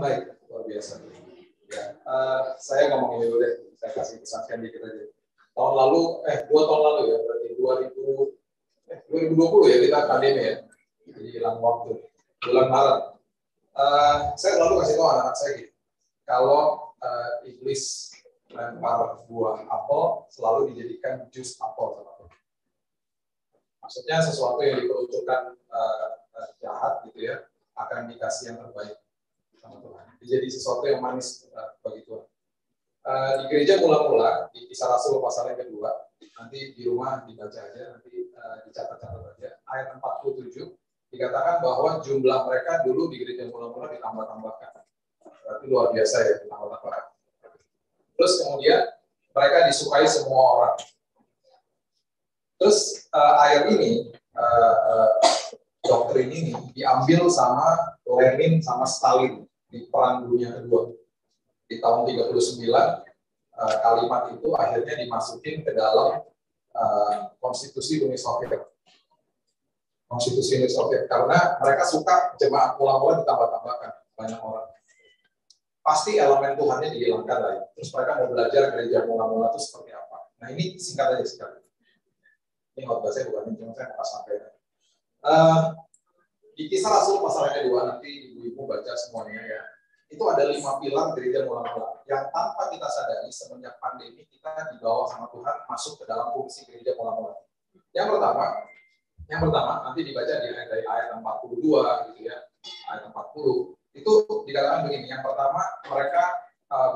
Baik, luar biasa. Ya, saya ngomong ini dulu deh, saya kasih kesaksian dikit aja. Tahun lalu, 2 tahun lalu ya, berarti 2020 ya kita pandemi ya, jadi hilang waktu. Bulan Maret, saya selalu kasih tahu anak-anak saya gitu, kalau iblis lempar buah apel selalu dijadikan jus apel. Maksudnya sesuatu yang diperuntukkan jahat gitu ya, akan dikasih yang terbaik sama Tuhan. Jadi sesuatu yang manis bagi Tuhan. Di gereja mula-mula di Kisah Rasul pasal yang kedua, nanti di rumah dibaca aja, nanti dicatat-catat aja. Ayat 47 dikatakan bahwa jumlah mereka dulu di gereja mula-mula ditambah-tambahkan. Berarti luar biasa ya, ditambah-tambahkan. Terus kemudian mereka disukai semua orang. Terus ayat ini, doktrin ini diambil sama Lenin sama Stalin di Perang Dunia Kedua. Di tahun 39, kalimat itu akhirnya dimasukin ke dalam konstitusi Uni Soviet. Konstitusi Uni Soviet, karena mereka suka jemaat mula-mula ditambah-tambahkan banyak orang. Pasti elemen Tuhannya dihilangkan lah ya. Terus mereka mau belajar gereja mula-mula itu seperti apa. Nah ini singkat aja sekali. Ini khotbah saya bukan cuma saya mau sampaikan. Di Kisah Rasul pasal kedua, nanti ibu-ibu baca semuanya ya. Itu ada 5 pilar gereja mula-mula yang tanpa kita sadari semenjak pandemi kita dibawa sama Tuhan masuk ke dalam fungsi gereja mula-mula. Yang pertama nanti dibaca dari ayat 42 gitu ya, ayat 40 itu dikatakan begini. Yang pertama mereka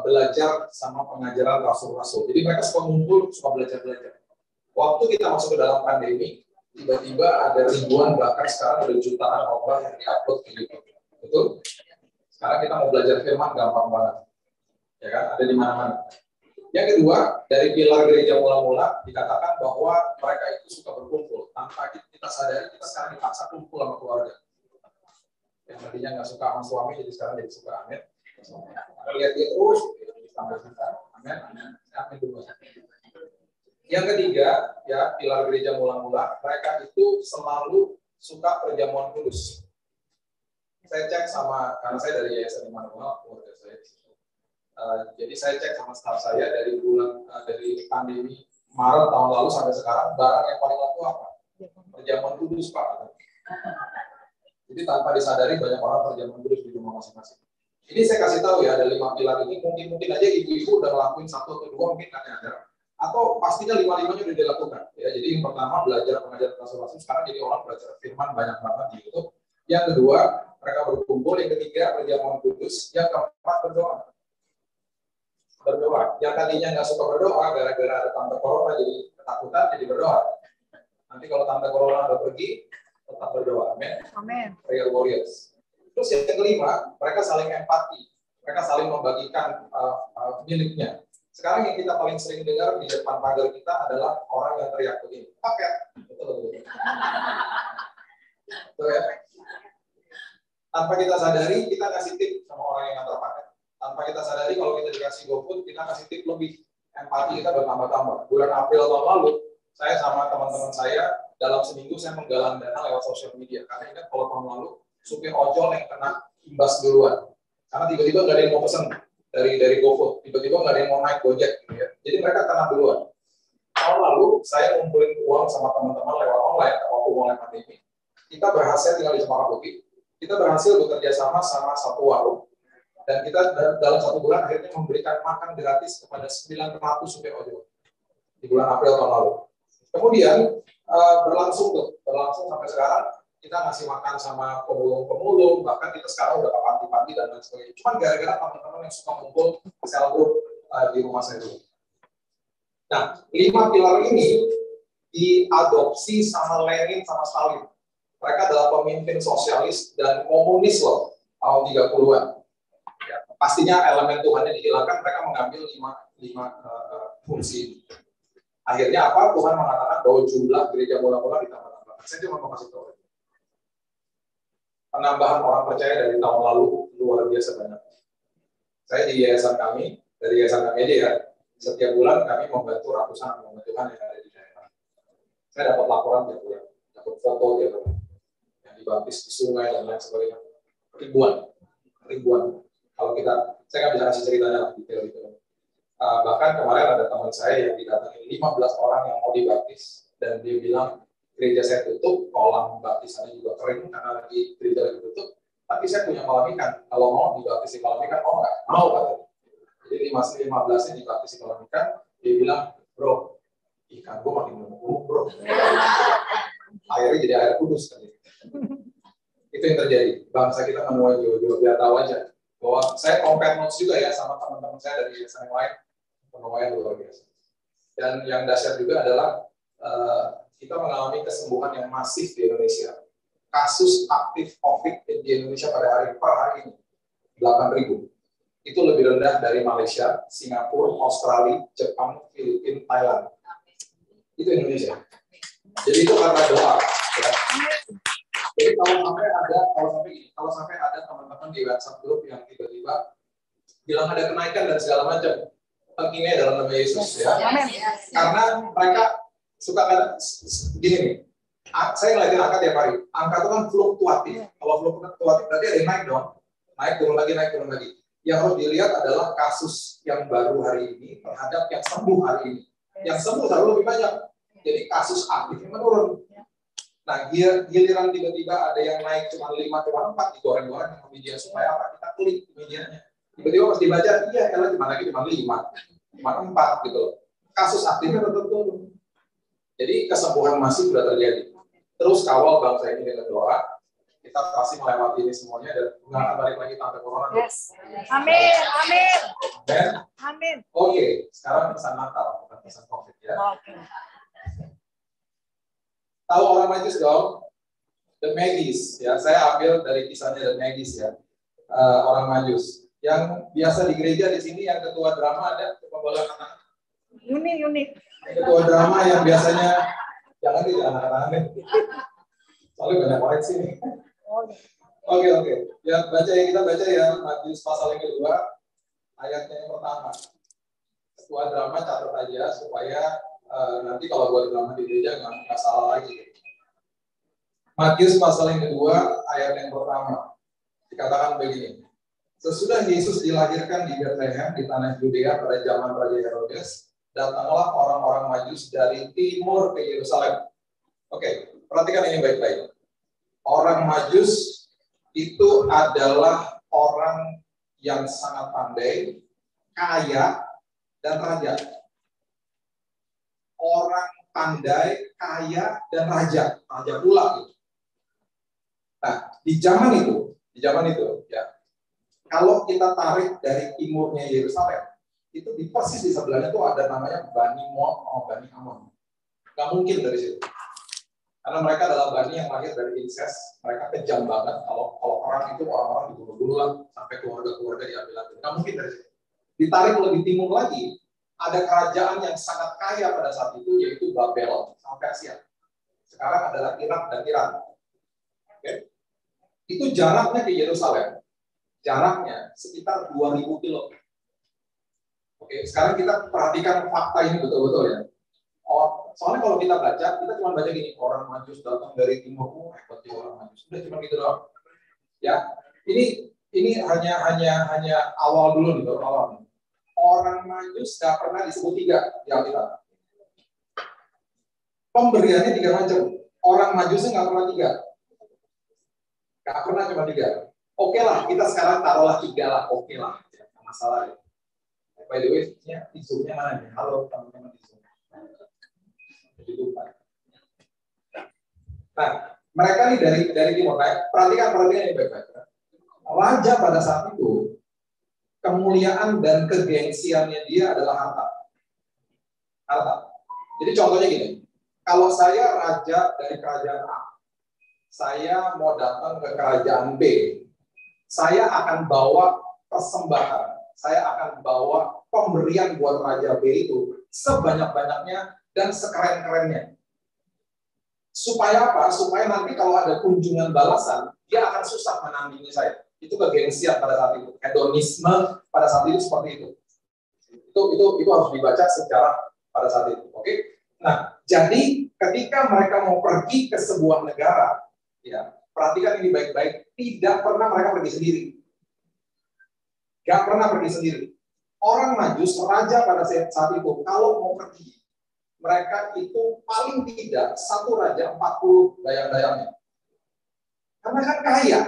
belajar sama pengajaran rasul-rasul. Jadi mereka suka ngumpul, suka belajar-belajar. Waktu kita masuk ke dalam pandemi, tiba-tiba ada ribuan, bahkan sekarang ada jutaan khotbah yang diupload ke YouTube. Betul? Sekarang kita mau belajar firman gampang banget. Ya kan? Ada di mana-mana. Yang kedua, dari pilar gereja mula-mula dikatakan bahwa mereka itu suka berkumpul. Tanpa kita sadari, kita sekarang dipaksa kumpul sama keluarga. Yang tadinya nggak suka sama suami, jadi sekarang jadi suka. Amin. Lihat dia terus, tambah kita. Amin. Amin dulu. Yang ketiga, ya pilar gereja mula-mula, mereka itu selalu suka perjamuan kudus. Saya cek sama, karena saya dari Yayasan Immanuel, keluarga saya di situ. Jadi saya cek sama staf saya dari pandemi Maret tahun lalu sampai sekarang, barang yang paling laku apa? Perjamuan kudus, Pak. Jadi tanpa disadari banyak orang perjamuan kudus di rumah masing-masing. Ini saya kasih tahu ya, ada 5 pilar ini, mungkin aja ibu-ibu udah ngelakuin 1 atau 2, mungkin ada. Atau pastinya 5-5-nya sudah dilakukan. Ya, jadi yang pertama belajar pengajaran rasul-rasul, sekarang jadi orang belajar firman banyak banget di YouTube. Yang kedua, mereka berkumpul. Yang ketiga, perjamuan kudus. Yang keempat, berdoa. Yang tadinya nggak suka berdoa, gara-gara ada tante corona jadi ketakutan, jadi berdoa. Nanti kalau tante corona udah pergi, tetap berdoa. Amin. Prayer warriors. Terus yang kelima, mereka saling empati. Mereka saling membagikan miliknya. Sekarang yang kita paling sering dengar di depan pagar kita adalah orang yang teriak begini, paket. Betul. Betul ya? Tanpa kita sadari, kita kasih tip sama orang yang ngantar paket. Tanpa kita sadari, kalau kita dikasih GoFood, kita kasih tip lebih. Empati kita bertambah-tambah. Bulan April tahun lalu, saya sama teman-teman saya, dalam seminggu saya menggalang dana lewat sosial media. Karena ingat kalau tahun lalu, supir ojol yang kena imbas duluan. Karena tiba-tiba nggak ada yang mau pesen dari GoFood, tiba-tiba nggak ada yang mau naik Gojek, gitu ya. Jadi mereka kena duluan. Tahun lalu saya ngumpulin uang sama teman-teman lewat online waktu mulai pandemi. Kita berhasil tinggal di Cempaka Putih. Kita berhasil bekerja sama satu warung. Dan kita dalam 1 bulan akhirnya memberikan makan gratis kepada 900 supir ojol di bulan April tahun lalu. Kemudian berlangsung sampai sekarang. Kita ngasih makan sama pemulung, bahkan kita sekarang udah ke panti-panti dan lain sebagainya. Cuma gara-gara teman-teman yang suka ngumpul sel group di rumah saya dulu. Nah, 5 pilar ini diadopsi sama Lenin sama Stalin. Mereka adalah pemimpin sosialis dan komunis loh, tahun 30-an. Ya, pastinya elemen Tuhannya dihilangkan, mereka mengambil 5 fungsi. Akhirnya apa? Tuhan mengatakan bahwa jumlah gereja mula-mula ditambah-tambah. Saya cuma mau kasih tahu. Penambahan orang percaya dari tahun lalu luar biasa banyak. Saya di yayasan kami, dari yayasan kami aja ya, setiap bulan kami membantu ratusan hamba Tuhan yang ada di daerah. Saya dapat laporan tiap bulan, dapat foto tiap bulan, yang dibaptis di sungai dan lain sebagainya. Ribuan. Kalau saya nggak bisa kasih ceritanya lah, detail gitu. Bahkan kemarin ada teman saya yang didatangi 15 orang yang mau dibaptis, dan dia bilang, gereja saya tutup, kolam baptisannya juga kering karena lagi gereja lagi tutup, tapi saya punya kolam ikan, kalau mau dibaptis di kolam ikan, oh nggak mau katanya. Jadi 15-nya dibaptis di kolam ikan, dia bilang, bro, ikan gue makin gemuk bro, airnya jadi air kudus kan. Itu yang terjadi. Bangsa kita menuai jiwa-jiwa, biar tahu aja bahwa saya compare notes juga ya sama teman-teman saya dari yayasan yang lain, penuaian luar biasa. Dan yang dahsyat juga adalah kita mengalami kesembuhan yang masif di Indonesia. Kasus aktif COVID di Indonesia pada per hari ini 8.000. Itu lebih rendah dari Malaysia, Singapura, Australia, Jepang, Filipina, Thailand. Itu Indonesia. Jadi itu karena doa. Ya. Jadi kalau sampai ada teman-teman di WhatsApp grup yang tiba-tiba bilang ada kenaikan dan segala macam, pentingnya dalam nama Yesus ya. Karena mereka suka ada gini nih. Saya ngeliatin angka tiap hari. Angka itu kan fluktuatif. Kalau fluktuatif berarti ada yang naik dong. Naik turun lagi. Yang harus dilihat adalah kasus yang baru hari ini terhadap yang sembuh hari ini. Yang sembuh selalu lebih banyak. Jadi kasus aktifnya menurun. Nah, giliran tiba-tiba ada yang naik cuma 5, cuma 4, digoreng-goreng sama media supaya apa? Kita klik medianya. Tiba-tiba pas dibaca, iya, elah cuma 5, cuma 4 gitu loh. Kasus aktifnya tetap turun. Jadi kesembuhan masih sudah terjadi. Terus kawal bangsa ini dengan doa, kita pasti melewati ini semuanya dan nggak akan balik lagi sampai corona. Yes. Amin. Amin. Dan, amin. Oke, sekarang pesan Natal, bukan pesan COVID ya. Okay. Tahu orang Majus dong? The Magis, ya. Saya ambil dari kisahnya The Magis ya. Orang Majus. Yang biasa di gereja di sini yang ketua drama ada, coba boleh anak. Unik. Ketua drama yang biasanya jangan tidak anak-anak deh. Soalnya banyak koreksi nih. Oke. Ya kita baca ya Matius pasal yang kedua ayatnya yang pertama. Ketua drama catat aja supaya nanti kalau buat drama di gereja nggak salah lagi. Matius pasal yang kedua ayat yang pertama dikatakan begini. Sesudah Yesus dilahirkan di Bethlehem di tanah Yudea pada zaman Raja Herodes, datanglah orang-orang Majus dari timur ke Yerusalem. Oke, perhatikan ini baik-baik. Orang Majus itu adalah orang yang sangat pandai, kaya, dan raja. Orang pandai, kaya, dan raja pula. Gitu. Nah, di zaman itu, ya. Kalau kita tarik dari timurnya Yerusalem, itu di persis di sebelahnya itu ada namanya Bani Moab atau Bani Amon. Nggak mungkin dari situ. Karena mereka adalah Bani yang lahir dari incest. Mereka kejam banget. Kalau orang itu orang-orang dibunuh-bunuh lah, sampai keluarga-keluarga diambil. Nggak mungkin dari situ. Ditarik lebih timur lagi, ada kerajaan yang sangat kaya pada saat itu, yaitu Babel sama Persia. Sekarang adalah Irak dan Iran. Oke? Itu jaraknya ke Yerusalem. Jaraknya sekitar 2.000 kilo. Oke, sekarang kita perhatikan fakta ini betul-betul ya. Soalnya kalau kita baca, kita cuma baca gini, orang Majus datang dari timur, hebat orang Majus. Udah cuma gitu doang. Ya, ini hanya awal dulu nih, awal. Orang Majus nggak pernah disebut 3 di Alkitab. Pemberiannya 3 macam. Orang Majusnya nggak pernah 3. Nggak pernah cuma 3. Oke lah, kita sekarang taruhlah 3 lah. Oke lah, tidak masalah. By the way, Zoom-nya mana nih? Halo teman-teman di Zoom. Nah, mereka nih dari timur. Perhatikan ini baik-baik. Raja pada saat itu, kemuliaan dan kegengsiannya dia adalah harta. Jadi contohnya gini, kalau saya raja dari kerajaan A, saya mau datang ke kerajaan B, saya akan bawa persembahan, saya akan bawa pemberian buat raja B itu sebanyak-banyaknya dan sekeren-kerennya. Supaya apa? Supaya nanti kalau ada kunjungan balasan, dia akan susah menandingi saya. Itu kegengsian pada saat itu, hedonisme pada saat itu seperti itu. Itu harus dibaca secara pada saat itu. Oke? Nah, jadi ketika mereka mau pergi ke sebuah negara, ya, perhatikan ini baik-baik, tidak pernah mereka pergi sendiri. Gak pernah pergi sendiri. Orang Majus, raja pada saat itu, kalau mau pergi, mereka itu paling tidak satu raja 40 dayang-dayangnya. Karena kan kaya,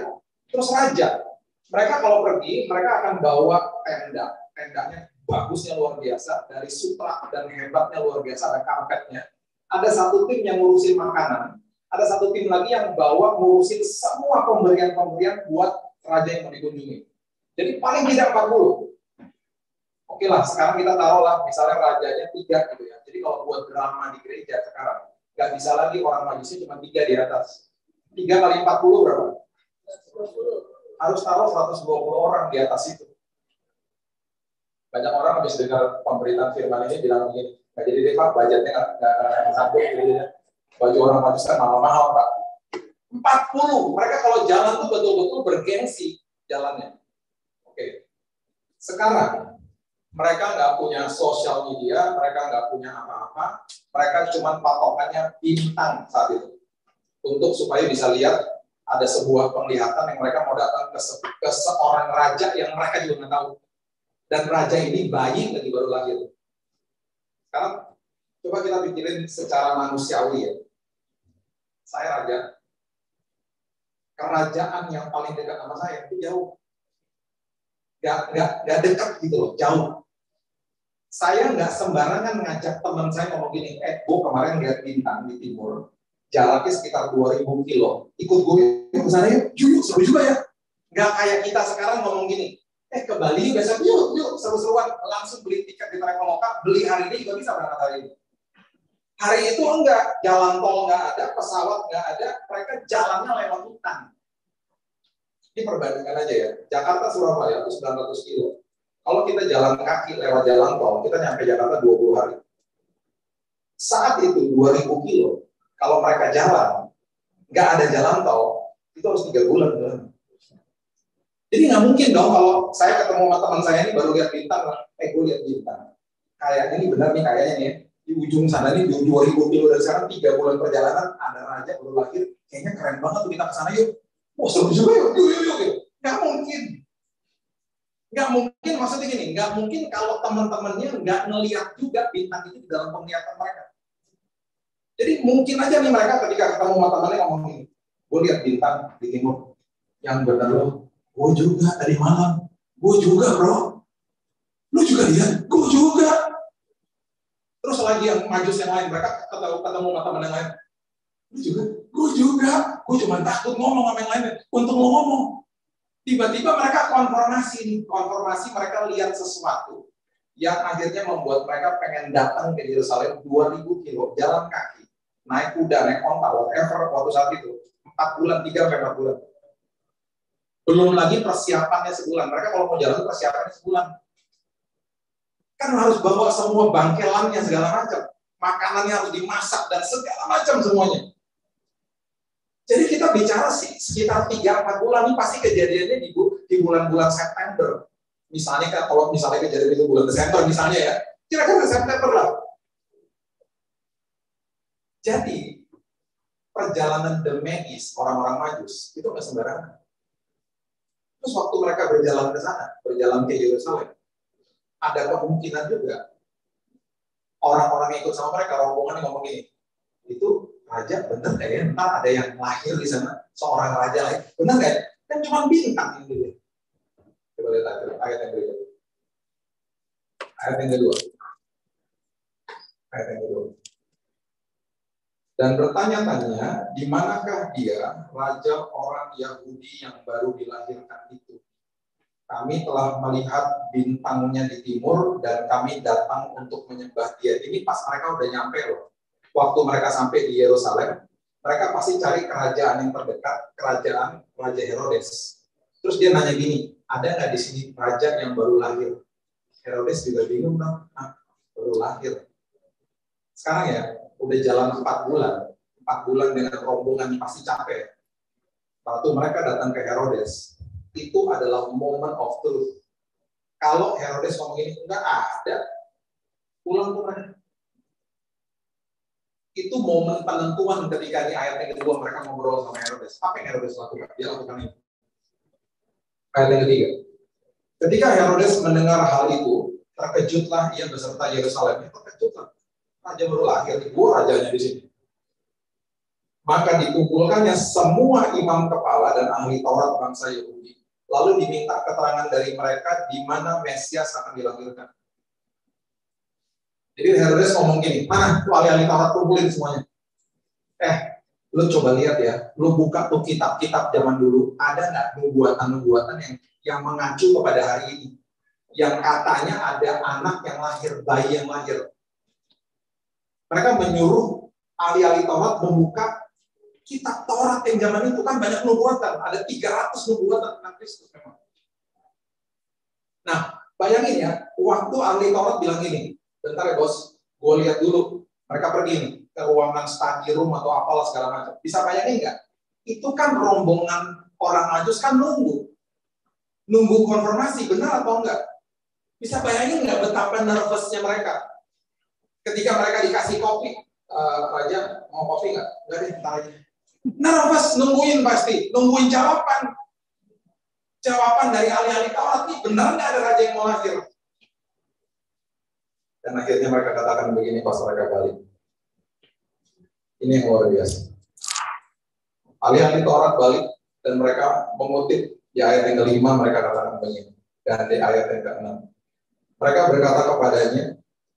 terus raja. Mereka kalau pergi, mereka akan bawa tenda. Tendanya bagusnya luar biasa, dari sutra dan hebatnya luar biasa, ada karpetnya. Ada satu tim yang ngurusin makanan, ada satu tim lagi yang bawa ngurusin semua pemberian-pemberian buat raja yang mau dikunjungi. Jadi paling tidak 40. Oke lah, sekarang kita taruhlah misalnya rajanya 3 gitu ya. Jadi kalau buat drama di gereja sekarang, nggak bisa lagi orang majusnya cuma 3 di atas. 3 kali 40 berapa? 20. Harus taruh 120 orang di atas itu. Banyak orang habis dengar pemberitaan firman ini bilang begini, nah, jadi deh Pak, budgetnya nggak sanggup gitu ya. Baju orang majus kan mahal-mahal Pak. 40, mereka kalau jalan tuh betul-betul bergengsi jalannya. Oke. Sekarang mereka nggak punya sosial media, mereka nggak punya apa-apa, mereka cuma patokannya bintang saat itu. Untuk supaya bisa lihat ada sebuah penglihatan yang mereka mau datang ke seorang raja yang mereka juga nggak tahu. Dan raja ini bayi lagi baru lahir. Sekarang coba kita pikirin secara manusiawi ya. Saya raja, kerajaan yang paling dekat sama saya itu jauh. Gak dekat gitu loh, jauh. Saya nggak sembarangan ngajak teman saya ngomong gini, gue kemarin lihat bintang di timur, jaraknya sekitar 2000 kilo, ikut gue ke sana yuk, seru juga ya. Nggak kayak kita sekarang ngomong gini, ke Bali besok yuk, seru-seruan, langsung beli tiket di Traveloka, beli hari ini juga bisa berangkat hari ini. Hari itu enggak, jalan tol nggak ada, pesawat nggak ada, mereka jalannya lewat hutan. Ini perbandingan aja ya, Jakarta Surabaya itu 900 kilo. Kalau kita jalan kaki lewat jalan tol, kita nyampe Jakarta 20 hari. Saat itu 2000 kilo, kalau mereka jalan, nggak ada jalan tol, itu harus 3 bulan. Jadi nggak mungkin dong kalau saya ketemu sama teman saya ini baru lihat bintang, gue lihat bintang. Kayaknya ini benar nih, kayaknya nih, di ujung sana nih 2000 kilo dari sekarang 3 bulan perjalanan, ada raja baru lahir, kayaknya keren banget tuh kita ke sana yuk. Seru juga yuk. Nggak mungkin. Nggak mungkin, maksudnya gini, nggak mungkin kalau teman-temannya nggak ngelihat juga bintang itu di dalam penglihatan mereka. Jadi mungkin aja nih mereka ketika ketemu sama temannya ngomong gini, gue lihat bintang di timur, yang benar lo, gue juga tadi malam, gue juga bro, lu juga lihat, gue juga. Terus lagi yang majus yang lain, mereka ketemu sama teman yang lain, lu juga, gue cuma takut ngomong sama yang lain, untuk lo ngomong. Tiba-tiba mereka konformasi mereka lihat sesuatu yang akhirnya membuat mereka pengen datang ke Yerusalem 2000 kilo, jalan kaki, naik kuda, naik onta, whatever, waktu saat itu, 4 bulan, 3-4 bulan. Belum lagi persiapannya sebulan, mereka kalau mau jalan persiapannya sebulan. Kan harus bawa semua bangkelannya segala macam, makanannya harus dimasak dan segala macam semuanya. Jadi kita bicara sih sekitar 3-4 bulan ini pasti kejadiannya di bulan-bulan September. Misalnya kalau misalnya kejadian itu bulan Desember misalnya ya, kira-kira September lah. Jadi perjalanan the Magis, orang-orang Majus itu nggak sembarangan. Terus waktu mereka berjalan ke sana, berjalan ke Yerusalem, ada kemungkinan juga orang-orang yang ikut sama mereka, rombongan yang ngomong gini, itu raja bener nggak ya? Ntar ada yang lahir di sana, seorang raja lain, bener nggak ya? Kan cuma bintang ini. Coba lihat ayat yang berikutnya. Ayat yang kedua. Dan bertanya-tanya, di manakah dia, raja orang Yahudi yang baru dilahirkan itu? Kami telah melihat bintangnya di timur dan kami datang untuk menyembah dia. Ini pas mereka udah nyampe loh. Waktu mereka sampai di Yerusalem, mereka pasti cari kerajaan yang terdekat, kerajaan Raja Herodes. Terus dia nanya gini, ada nggak di sini raja yang baru lahir? Herodes juga bingung dong, baru lahir. Sekarang ya, udah jalan 4 bulan. 4 bulan dengan rombongan pasti capek. Waktu mereka datang ke Herodes, itu adalah moment of truth. Kalau Herodes ngomong ini, enggak ada, pulang tuh mereka. Itu momen penentuan ketika di ayat yang kedua mereka ngobrol sama Herodes. Apa yang Herodes lakukan? Dia lakukan ini. Ayat yang ketiga. Ketika Herodes mendengar hal itu, terkejutlah ia beserta Yerusalem. Terkejutlah. Raja baru lahir, gua rajanya di sini. Maka dikumpulkannya semua imam kepala dan ahli Taurat bangsa Yahudi. Lalu diminta keterangan dari mereka di mana Mesias akan dilahirkan. Jadi Herodes ngomong gini, mana tuh ahli-ahli Taurat kumpulin semuanya. Lu coba lihat ya, lu buka tuh kitab-kitab zaman dulu, ada nggak nubuatan-nubuatan yang mengacu kepada hari ini? Yang katanya ada anak yang lahir, bayi yang lahir. Mereka menyuruh ahli-ahli Taurat membuka kitab Taurat yang zaman itu kan banyak nubuatan, ada 300 nubuatan tentang Kristus memang. Nah, bayangin ya, waktu ahli Taurat bilang gini, bentar ya bos, gue lihat dulu, mereka pergi nih ke ruangan study room atau apalah segala macam. Bisa bayangin nggak? Itu kan rombongan orang Majus kan nunggu konfirmasi benar atau enggak. Bisa bayangin nggak betapa nervousnya mereka ketika mereka dikasih kopi. Raja mau kopi nggak? Nggak deh, entar aja. Nervous, nungguin pasti, nungguin jawaban dari ahli-ahli Taurat nih, benar nggak ada raja yang mau lahir? Dan akhirnya mereka katakan begini pas mereka balik. Ini yang luar biasa. Ahli-ahli Taurat balik dan mereka mengutip di ayat yang ke-5, mereka katakan begini. Dan di ayat yang ke-6. Mereka berkata kepadanya,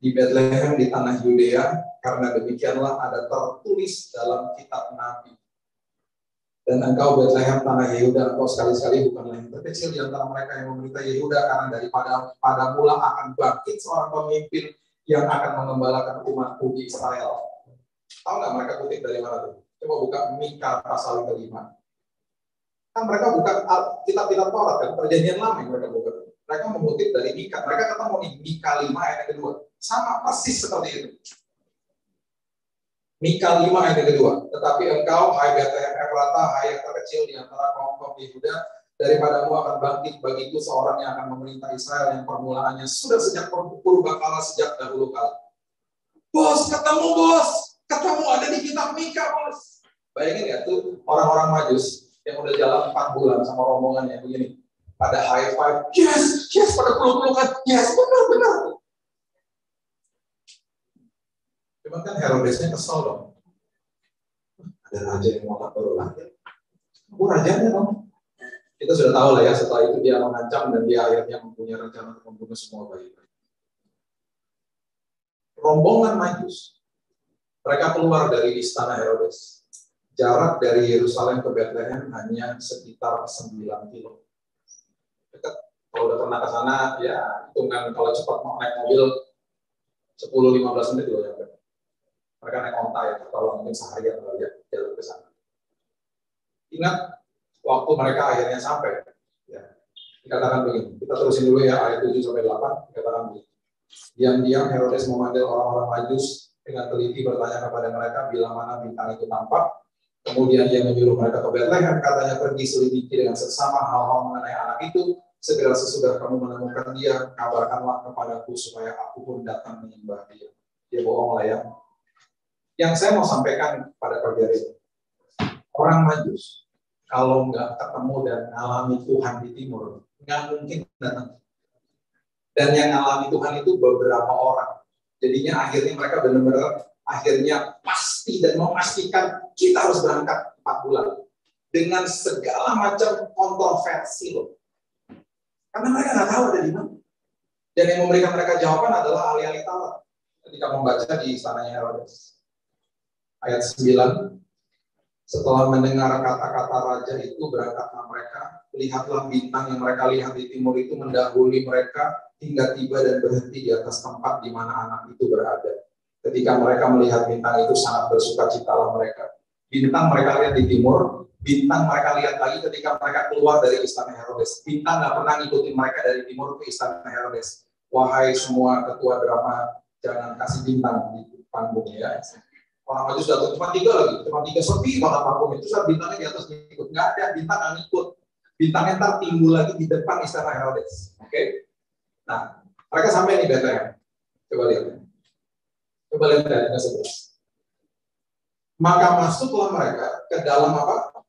di Bethlehem di tanah Yudea, karena demikianlah ada tertulis dalam kitab Nabi. Dan engkau Bethlehem tanah Yehuda, engkau sekali-sekali bukanlah yang terkecil di antara mereka yang memerintah Yehuda, karena pada mula akan bangkit seorang pemimpin yang akan mengembalakan umatku di Israel. Tahu nggak mereka kutip dari mana tuh? Coba buka Mika pasal ke-5. Kan mereka bukan kitab-kitab Taurat kan, perjanjian lama yang mereka buka. Mereka mengutip dari Mika. Mereka ketemu di Mika 5 ayat yang kedua. Sama persis seperti itu. Mika 5 ayat yang kedua. Tetapi engkau, hai Bethlehem Efrata, hai yang terkecil di antara kaum-kaum Yehuda, daripadamu akan bangkit bagiku seorang yang akan memerintah Israel yang permulaannya sudah sejak purbakala, sejak dahulu kala. Bos, ketemu ada di kitab Mika, bos. Bayangin ya tuh orang-orang Majus yang udah jalan 4 bulan sama rombongannya begini. Pada high five, yes, pada peluk-pelukan, yes, benar. Cuman kan Herodesnya kesel dong. Ada raja yang mau baru lahir. Aku rajanya dong. Kita sudah tahu lah ya, setelah itu dia mengancam dan dia akhirnya mempunyai rencana untuk membunuh semua bayi-bayi. Rombongan Majus. Mereka keluar dari istana Herodes. Jarak dari Yerusalem ke Bethlehem hanya sekitar 9 kilo. Dekat. Kalau udah pernah ke sana, ya hitungan kalau cepat mau naik mobil 10-15 menit juga nyampe. Mereka naik onta ya, kalau mungkin seharian kali ya jalan ke sana. Ingat, waktu mereka akhirnya sampai, ya, dikatakan begini. Kita terusin dulu ya ayat 7-8, dikatakan begini. Diam-diam Herodes memanggil orang-orang Majus dengan teliti bertanya kepada mereka bila mana bintang itu tampak. Kemudian dia menyuruh mereka ke Bethlehem, katanya pergi selidiki dengan seksama hal-hal mengenai anak itu. Segera sesudah kamu menemukan dia, kabarkanlah kepadaku supaya aku pun datang menyembah dia. Dia bohong lah ya. Yang saya mau sampaikan pada pagi hari ini, orang Majus kalau nggak ketemu dan alami Tuhan di timur, nggak mungkin datang. Dan yang alami Tuhan itu beberapa orang. Jadinya akhirnya mereka benar-benar akhirnya pasti dan memastikan kita harus berangkat 4 bulan dengan segala macam kontroversi loh. Karena mereka nggak tahu ada di mana. Dan yang memberikan mereka jawaban adalah ahli-ahli Taurat ketika membaca di istananya Herodes. Ayat 9, setelah mendengar kata-kata raja itu berangkatlah mereka, lihatlah bintang yang mereka lihat di timur itu mendahului mereka hingga tiba dan berhenti di atas tempat di mana anak itu berada. Ketika mereka melihat bintang itu sangat bersukacitalah mereka. Bintang mereka lihat di timur, bintang mereka lihat lagi ketika mereka keluar dari istana Herodes. Bintang nggak pernah ngikutin mereka dari timur ke istana Herodes. Wahai semua ketua drama, jangan kasih bintang di panggungnya ya. Orang Majus datang cuma 3 lagi, cuma 3 sepi banget parfum itu, saat bintangnya di atas ngikut, nggak ada bintang yang ngikut, bintangnya ntar timbul lagi di depan istana Herodes. Oke? Nah, mereka sampai di Bethlehem. Coba lihat ayat 11. Maka masuklah mereka ke dalam apa?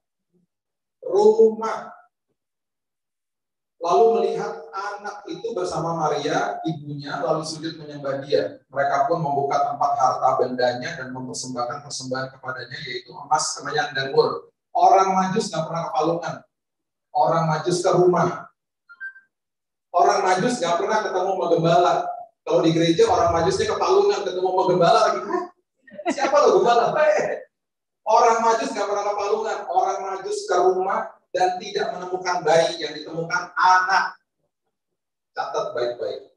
lalu melihat anak itu bersama Maria, ibunya, lalu sujud menyembah dia. Mereka pun membuka tempat harta bendanya dan mempersembahkan persembahan kepadanya, yaitu emas, kemenyan, dan mur. Orang Majus nggak pernah kepalungan. Orang Majus ke rumah. Orang Majus nggak pernah ketemu sama gembala. Kalau di gereja orang Majusnya kepalungan ketemu sama gembala lagi. Siapa lo gembala? Orang Majus nggak pernah kepalungan. Orang Majus ke rumah dan tidak menemukan bayi, yang ditemukan anak. Catat baik-baik.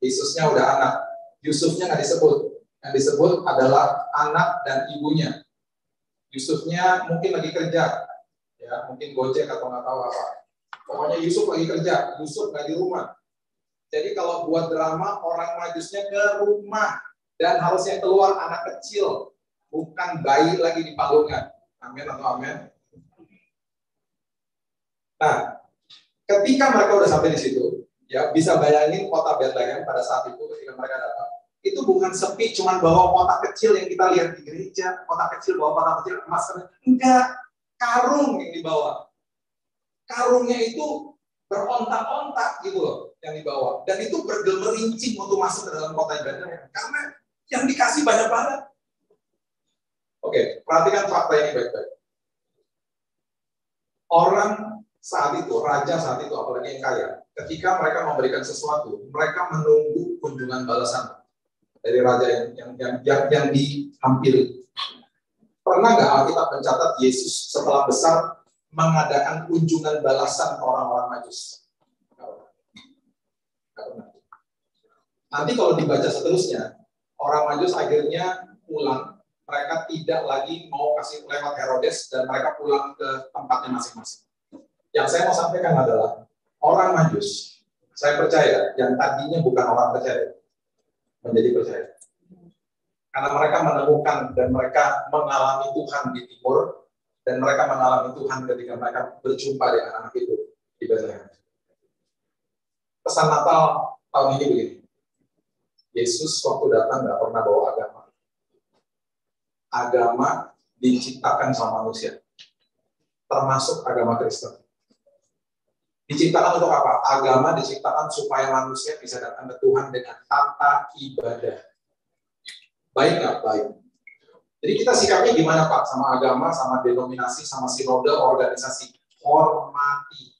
Yesusnya udah anak. Yusufnya nggak disebut. Yang disebut adalah anak dan ibunya. Yusufnya mungkin lagi kerja, ya mungkin Gojek atau nggak tahu apa. Pokoknya Yusuf lagi kerja, Yusuf nggak di rumah. Jadi kalau buat drama, orang Majusnya ke rumah dan harusnya keluar anak kecil, bukan bayi lagi di palungan. Amin atau amin? Nah, ketika mereka udah sampai di situ, ya bisa bayangin kota Bethlehem pada saat itu ketika mereka datang, itu bukan sepi cuman bawa kotak kecil yang kita lihat di gereja, kotak kecil bawa kotak kecil emas, enggak, karung yang dibawa. Karungnya itu berontak-ontak gitu loh yang dibawa, dan itu bergemerincing untuk masuk ke dalam kota Bethlehem karena yang dikasih banyak banget. Oke, perhatikan fakta ini baik-baik. Orang saat itu, raja saat itu, apalagi yang kaya, ketika mereka memberikan sesuatu, mereka menunggu kunjungan balasan dari raja yang dihampiri. Pernah nggak Alkitab mencatat Yesus setelah besar mengadakan kunjungan balasan ke orang-orang Majus? Nanti kalau dibaca seterusnya, orang Majus akhirnya pulang. Mereka tidak lagi mau kasih lewat Herodes dan mereka pulang ke tempatnya masing-masing. Yang saya mau sampaikan adalah orang Majus, saya percaya yang tadinya bukan orang percaya menjadi percaya. Karena mereka menemukan dan mereka mengalami Tuhan di timur dan mereka mengalami Tuhan ketika mereka berjumpa dengan anak itu di Bethlehem. Pesan Natal tahun ini begini. Yesus waktu datang nggak pernah bawa agama. Agama diciptakan sama manusia, termasuk agama Kristen. Diciptakan untuk apa? Agama diciptakan supaya manusia bisa datang ke Tuhan dengan tata ibadah. Baik nggak? Baik. Jadi kita sikapnya gimana Pak? Sama agama, sama denominasi, sama sinode, organisasi. Hormati.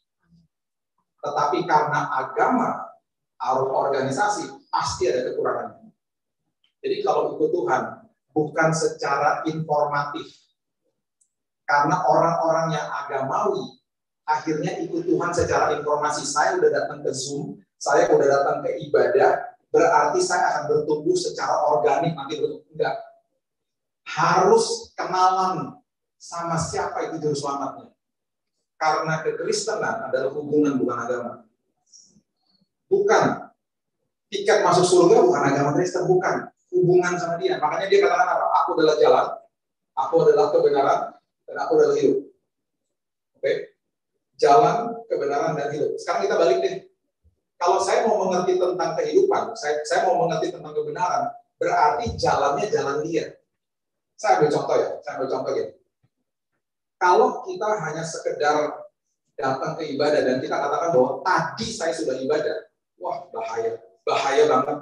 Tetapi karena agama, organisasi, pasti ada kekurangannya. Jadi kalau ikut Tuhan, bukan secara informatif. Karena orang-orang yang agamawi akhirnya ikut Tuhan secara informasi. Saya udah datang ke Zoom, saya udah datang ke ibadah, berarti saya akan bertumbuh secara organik nanti enggak. Harus kenalan sama siapa itu juru selamatnya. Karena kekristenan adalah hubungan, bukan agama. Bukan tiket masuk surga, bukan agama Kristen, bukan. Hubungan sama dia. Makanya dia katakan apa? Aku adalah jalan, aku adalah kebenaran, dan aku adalah hidup. Oke? Jalan, kebenaran, dan hidup. Sekarang kita balik deh. Kalau saya mau mengerti tentang kehidupan, saya mau mengerti tentang kebenaran, berarti jalannya jalan dia. Saya ambil contoh ya, gini. Kalau kita hanya sekedar datang ke ibadah dan kita katakan bahwa tadi saya sudah ibadah, wah bahaya banget.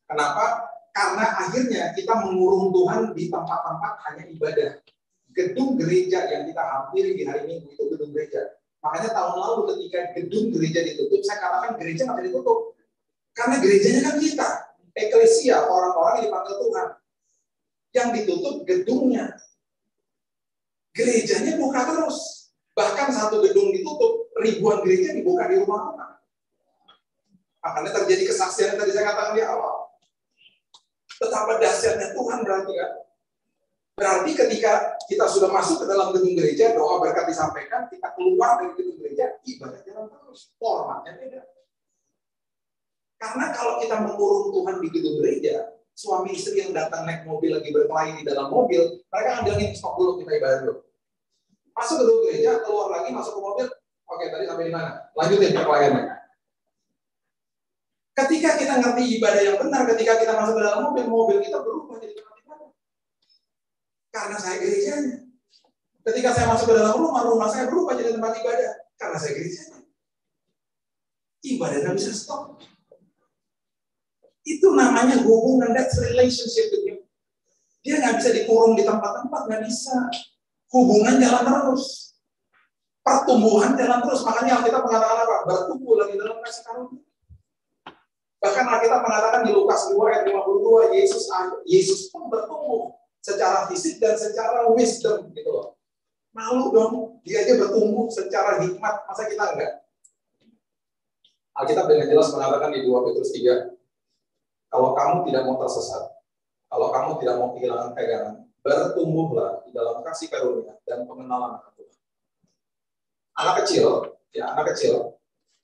Kenapa? Karena akhirnya kita mengurung Tuhan di tempat-tempat hanya ibadah. Gedung gereja yang kita hampiri di hari Minggu itu gedung gereja. Makanya tahun lalu ketika gedung gereja ditutup, saya katakan gereja nggak bisa ditutup. Karena gerejanya kan kita, eklesia, orang-orang yang dipanggil Tuhan. Yang ditutup gedungnya. Gerejanya buka terus. Bahkan satu gedung ditutup, ribuan gereja dibuka di rumah orang. Makanya terjadi kesaksian yang tadi saya katakan di awal. Betapa dahsyatnya Tuhan berarti kan. Berarti ketika kita sudah masuk ke dalam gedung gereja, doa berkat disampaikan, kita keluar dari gedung gereja, ibadah jalan terus. Formatnya beda. Karena kalau kita mengurung Tuhan di gedung gereja, suami istri yang datang naik mobil lagi berkelahi di dalam mobil, mereka akan bilangin stop dulu, kita ibadah dulu. Masuk ke gedung gereja, keluar lagi, masuk ke mobil, oke tadi sampai di mana? Lanjutin perkelahiannya. Ketika kita ngerti ibadah yang benar, ketika kita masuk ke dalam mobil kita berubah jadi tempat ibadah. Karena saya gerejanya. Ketika saya masuk ke dalam rumah saya berubah jadi tempat ibadah. Karena saya gerejanya. ibadah nggak bisa stop. Itu namanya hubungan, that's relationship with him. Dia nggak bisa dikurung di tempat-tempat, nggak bisa. Hubungan jalan terus. Pertumbuhan jalan terus. Makanya kita mengatakan apa? Bertumbuh lagi dalam kasih karunia. Bahkan kita mengatakan di Lukas 2 ayat 52, Yesus pun bertumbuh secara fisik dan secara wisdom gitu loh. Malu dong, dia aja bertumbuh secara hikmat, masa kita enggak? Alkitab dengan jelas mengatakan di 2 Petrus 3, kalau kamu tidak mau tersesat, kalau kamu tidak mau kehilangan pegangan, bertumbuhlah di dalam kasih karunia dan pengenalan akan Tuhan. Anak kecil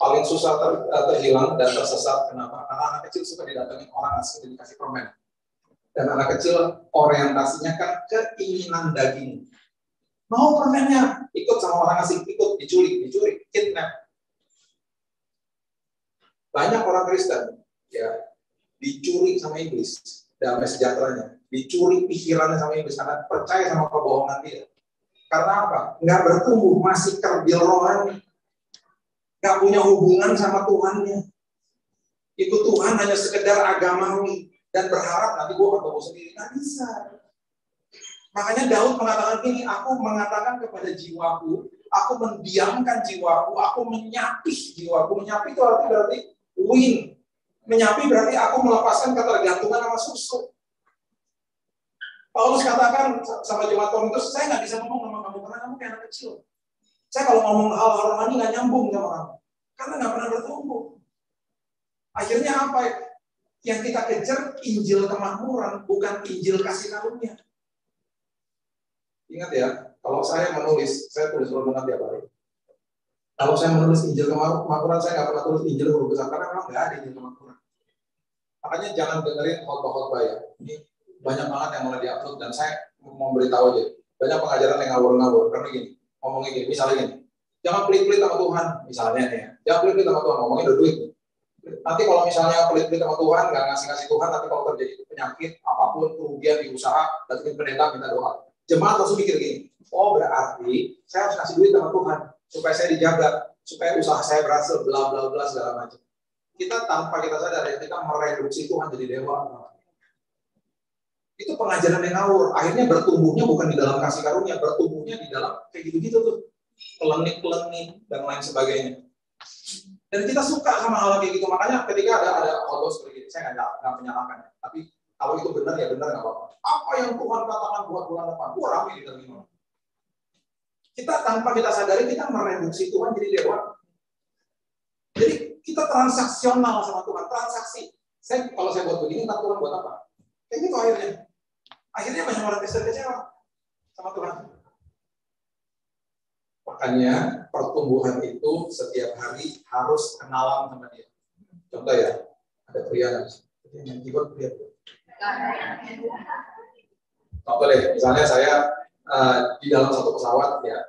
paling susah terhilang dan tersesat. Kenapa? Karena anak kecil suka didatengin orang asing dan dikasih permen. Dan anak kecil orientasinya kan keinginan daging. Mau permennya, ikut sama orang asing, ikut diculik, kidnap. Banyak orang Kristen ya dicuri sama iblis, damai sejahteranya, dicuri pikirannya sama iblis karena percaya sama kebohongan dia. Karena apa? Nggak bertumbuh, masih kerdil rohani. Nggak punya hubungan sama Tuhannya. Ikut Tuhan hanya sekedar agamawi dan berharap nanti gue ketemu sendiri. Nggak bisa. Makanya Daud mengatakan gini, aku mengatakan kepada jiwaku, aku mendiamkan jiwaku, aku menyapih jiwaku. Menyapih itu artinya berarti win. Menyapih berarti aku melepaskan ketergantungan sama susu. Paulus katakan sama jemaat Korintus, saya nggak bisa ngomong sama kamu karena kamu kayak anak kecil. Saya kalau ngomong hal rohani nggak nyambung sama kamu, karena nggak pernah bertumbuh. Akhirnya apa? Yang kita kejar Injil kemakmuran, bukan Injil kasih karunia. Ingat ya, kalau saya menulis, saya tulis renungan tiap hari. Kalau saya menulis Injil kemakmuran, saya nggak pernah tulis Injil huruf besar karena memang nggak ada Injil kemakmuran. Makanya jangan dengerin khotbah-khotbah ya. Ini banyak banget yang mulai diupload dan saya mau beritahu aja. Banyak pengajaran yang ngawur-ngawur karena gini. Ngomongnya gini, misalnya gini, jangan pelit-pelit sama Tuhan, misalnya nih ya, jangan pelit-pelit sama Tuhan, ngomongin udah duit. Nanti kalau misalnya pelit-pelit sama Tuhan, nggak ngasih-ngasih Tuhan, nanti kalau terjadi penyakit, apapun, kerugian di usaha, datangin pendeta, minta doa. Jemaat langsung mikir gini, oh berarti saya harus kasih duit sama Tuhan, supaya saya dijaga, supaya usaha saya berhasil, bla bla bla segala macam. Kita tanpa kita sadar ya, kita mereduksi Tuhan jadi dewa. Itu pengajaran yang ngawur. Akhirnya bertumbuhnya bukan di dalam kasih karunia, bertumbuhnya di dalam kayak gitu-gitu tuh. Pelenik-pelenik dan lain sebagainya. Dan kita suka sama hal kayak gitu. Makanya ketika ada khotbah seperti ini, saya nggak menyalahkan. Tapi kalau itu benar ya benar nggak apa-apa. Apa yang Tuhan katakan buat bulan depan? Gua rame diterima. Kita tanpa kita sadari kita mereduksi Tuhan jadi dewa. Jadi kita transaksional sama Tuhan, transaksi. Kalau saya buat begini, tak Tuhan buat apa? Kayak gitu akhirnya. Akhirnya banyak orang Kristen kecewa sama Tuhan. Makanya pertumbuhan itu setiap hari harus kenalan sama dia. Contoh ya, ada pria yang keyboard pria. Contoh deh, misalnya saya di dalam satu pesawat ya,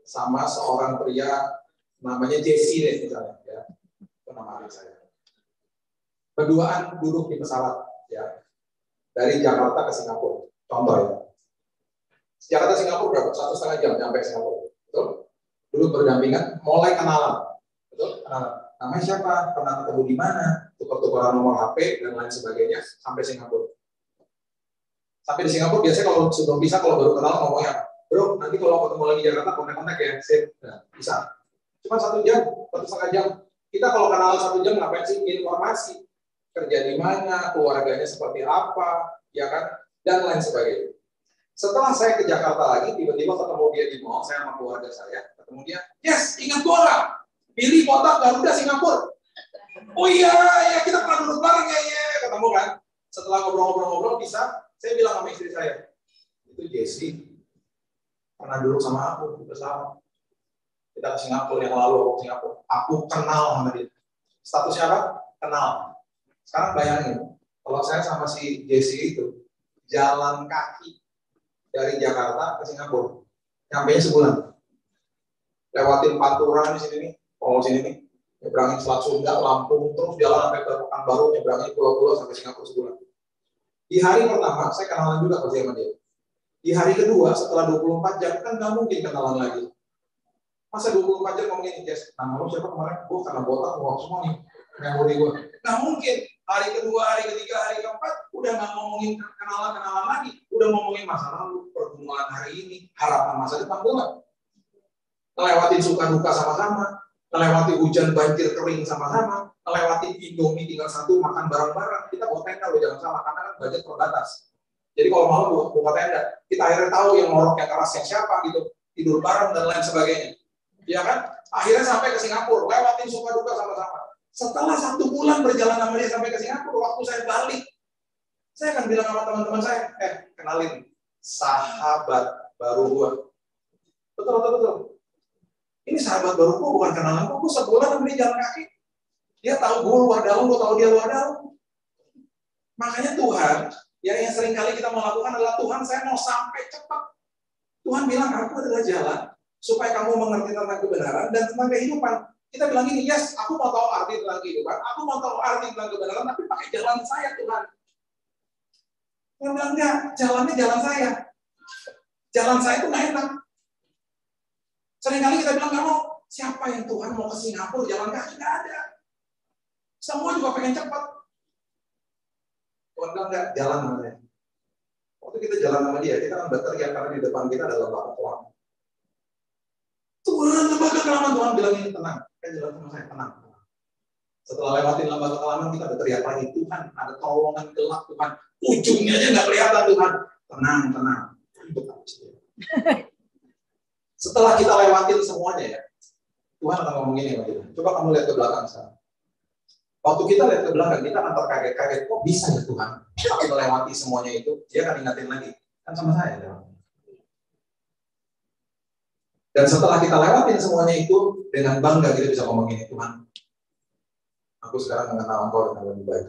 sama seorang pria namanya Jesse deh misalnya ya, itu nama adik saya. Berduaan duduk di pesawat ya. Dari Jakarta ke Singapura, contoh ya. Jakarta Singapura berapa? 1,5 jam sampai Singapura, betul? Dulu berdampingan, mulai kenalan, betul? Kenalan. Namanya siapa? Pernah ketemu di mana? Tukar-tukaran nomor HP dan lain sebagainya sampai Singapura. Sampai di Singapura biasanya kalau sebelum bisa kalau baru kenal ngomongnya, bro, nanti kalau ketemu lagi di Jakarta kontak-kontak ya, sip, nah, bisa. Cuma 1 jam, 1,5 jam. Kita kalau kenalan 1 jam ngapain sih? Informasi. Kerja di mana, keluarganya seperti apa, ya kan, dan lain sebagainya. Setelah saya ke Jakarta lagi, tiba-tiba ketemu dia di mall, saya sama keluarga saya, ketemu dia, yes, ingat gua nggak? Pilih kotak Garuda Singapura. Oh iya, ya kita pernah duduk bareng ya, ketemu kan. Setelah ngobrol-ngobrol bisa, saya bilang sama istri saya, itu Jessie pernah duduk sama aku di pesawat. Kita ke Singapura yang lalu, aku ke Singapura. Aku kenal sama dia. Statusnya apa? Kenal. Sekarang bayangin, kalau saya sama si Jesse itu jalan kaki dari Jakarta ke Singapura, nyampainya sebulan. Lewatin Pantura di sini nih, kalau sini nih, nyebrangin Selat Sunda, Lampung, terus jalan sampai ke Pekanbaru, nyebrangin pulau-pulau sampai Singapura sebulan. Di hari pertama, saya kenalan juga pasti sama dia. Di hari kedua, setelah 24 jam, kan nggak mungkin kenalan lagi. Masa 24 jam ngomongin Jess, nama lu siapa kemarin? Gue karena botak, gue semua nih, memori gue. Nggak mungkin, hari kedua, hari ketiga, hari keempat, udah nggak ngomongin kenalan-kenalan lagi. Udah ngomongin masa lalu, pergumulan hari ini, harapan masa depan, bukan. Ngelewatin suka duka sama-sama, melewati hujan banjir kering sama-sama, melewati Indomie tinggal satu, makan bareng-bareng. Kita buat tenda loh, jangan salah, karena kan budget terbatas. Jadi kalau malam buat tenda, kita akhirnya tahu yang ngorok yang keras yang siapa gitu, tidur bareng dan lain sebagainya. Ya kan? Akhirnya sampai ke Singapura, lewatin suka duka sama-sama. Setelah 1 bulan berjalan sama dia sampai ke Singapura, waktu saya balik, saya akan bilang sama teman-teman saya, kenalin sahabat baru gua. Betul. Ini sahabat baru gua, bukan kenalan gua sebulan sama dia jalan kaki. Dia tahu gua luar dalam, gua tahu dia luar dalam. Makanya Tuhan, yang sering kali kita mau lakukan adalah Tuhan, saya mau sampai cepat. Tuhan bilang, aku adalah jalan, supaya kamu mengerti tentang kebenaran dan tentang kehidupan. Kita bilang gini, yes, aku mau tahu arti tentang kehidupan, aku mau tahu arti tentang kebenaran, tapi pakai jalan saya, Tuhan. Tuhan bilang, enggak, jalannya jalan saya. Jalan saya itu nggak enak. Seringkali kita bilang, kamu siapa yang Tuhan mau ke Singapura, jalan kaki? Nggak ada. Semua juga pengen cepat. Tuhan bilang, enggak, jalan namanya. Waktu kita jalan sama dia, kita kan berteriak karena di depan kita ada lembaga kelaman. Tuhan, lembaga kelaman, Tuhan bilang ini tenang. Jalan sama saya, tenang. Setelah lewatin lembaga kelaman, kita berteriak lagi, Tuhan, ada terowongan gelap, Tuhan. Ujungnya aja nggak kelihatan, Tuhan. Tenang. Setelah kita lewatin semuanya ya, Tuhan akan ngomong gini sama kita. Coba kamu lihat ke belakang sekarang. Waktu kita lihat ke belakang, kita akan terkaget-kaget, kok bisa ya Tuhan? Aku melewati semuanya itu, dia akan ingatin lagi. Kan sama saya, ya. Dan setelah kita lewatin semuanya itu, dengan bangga kita bisa ngomong gini, Tuhan, aku sekarang mengenal Engkau dengan lebih baik.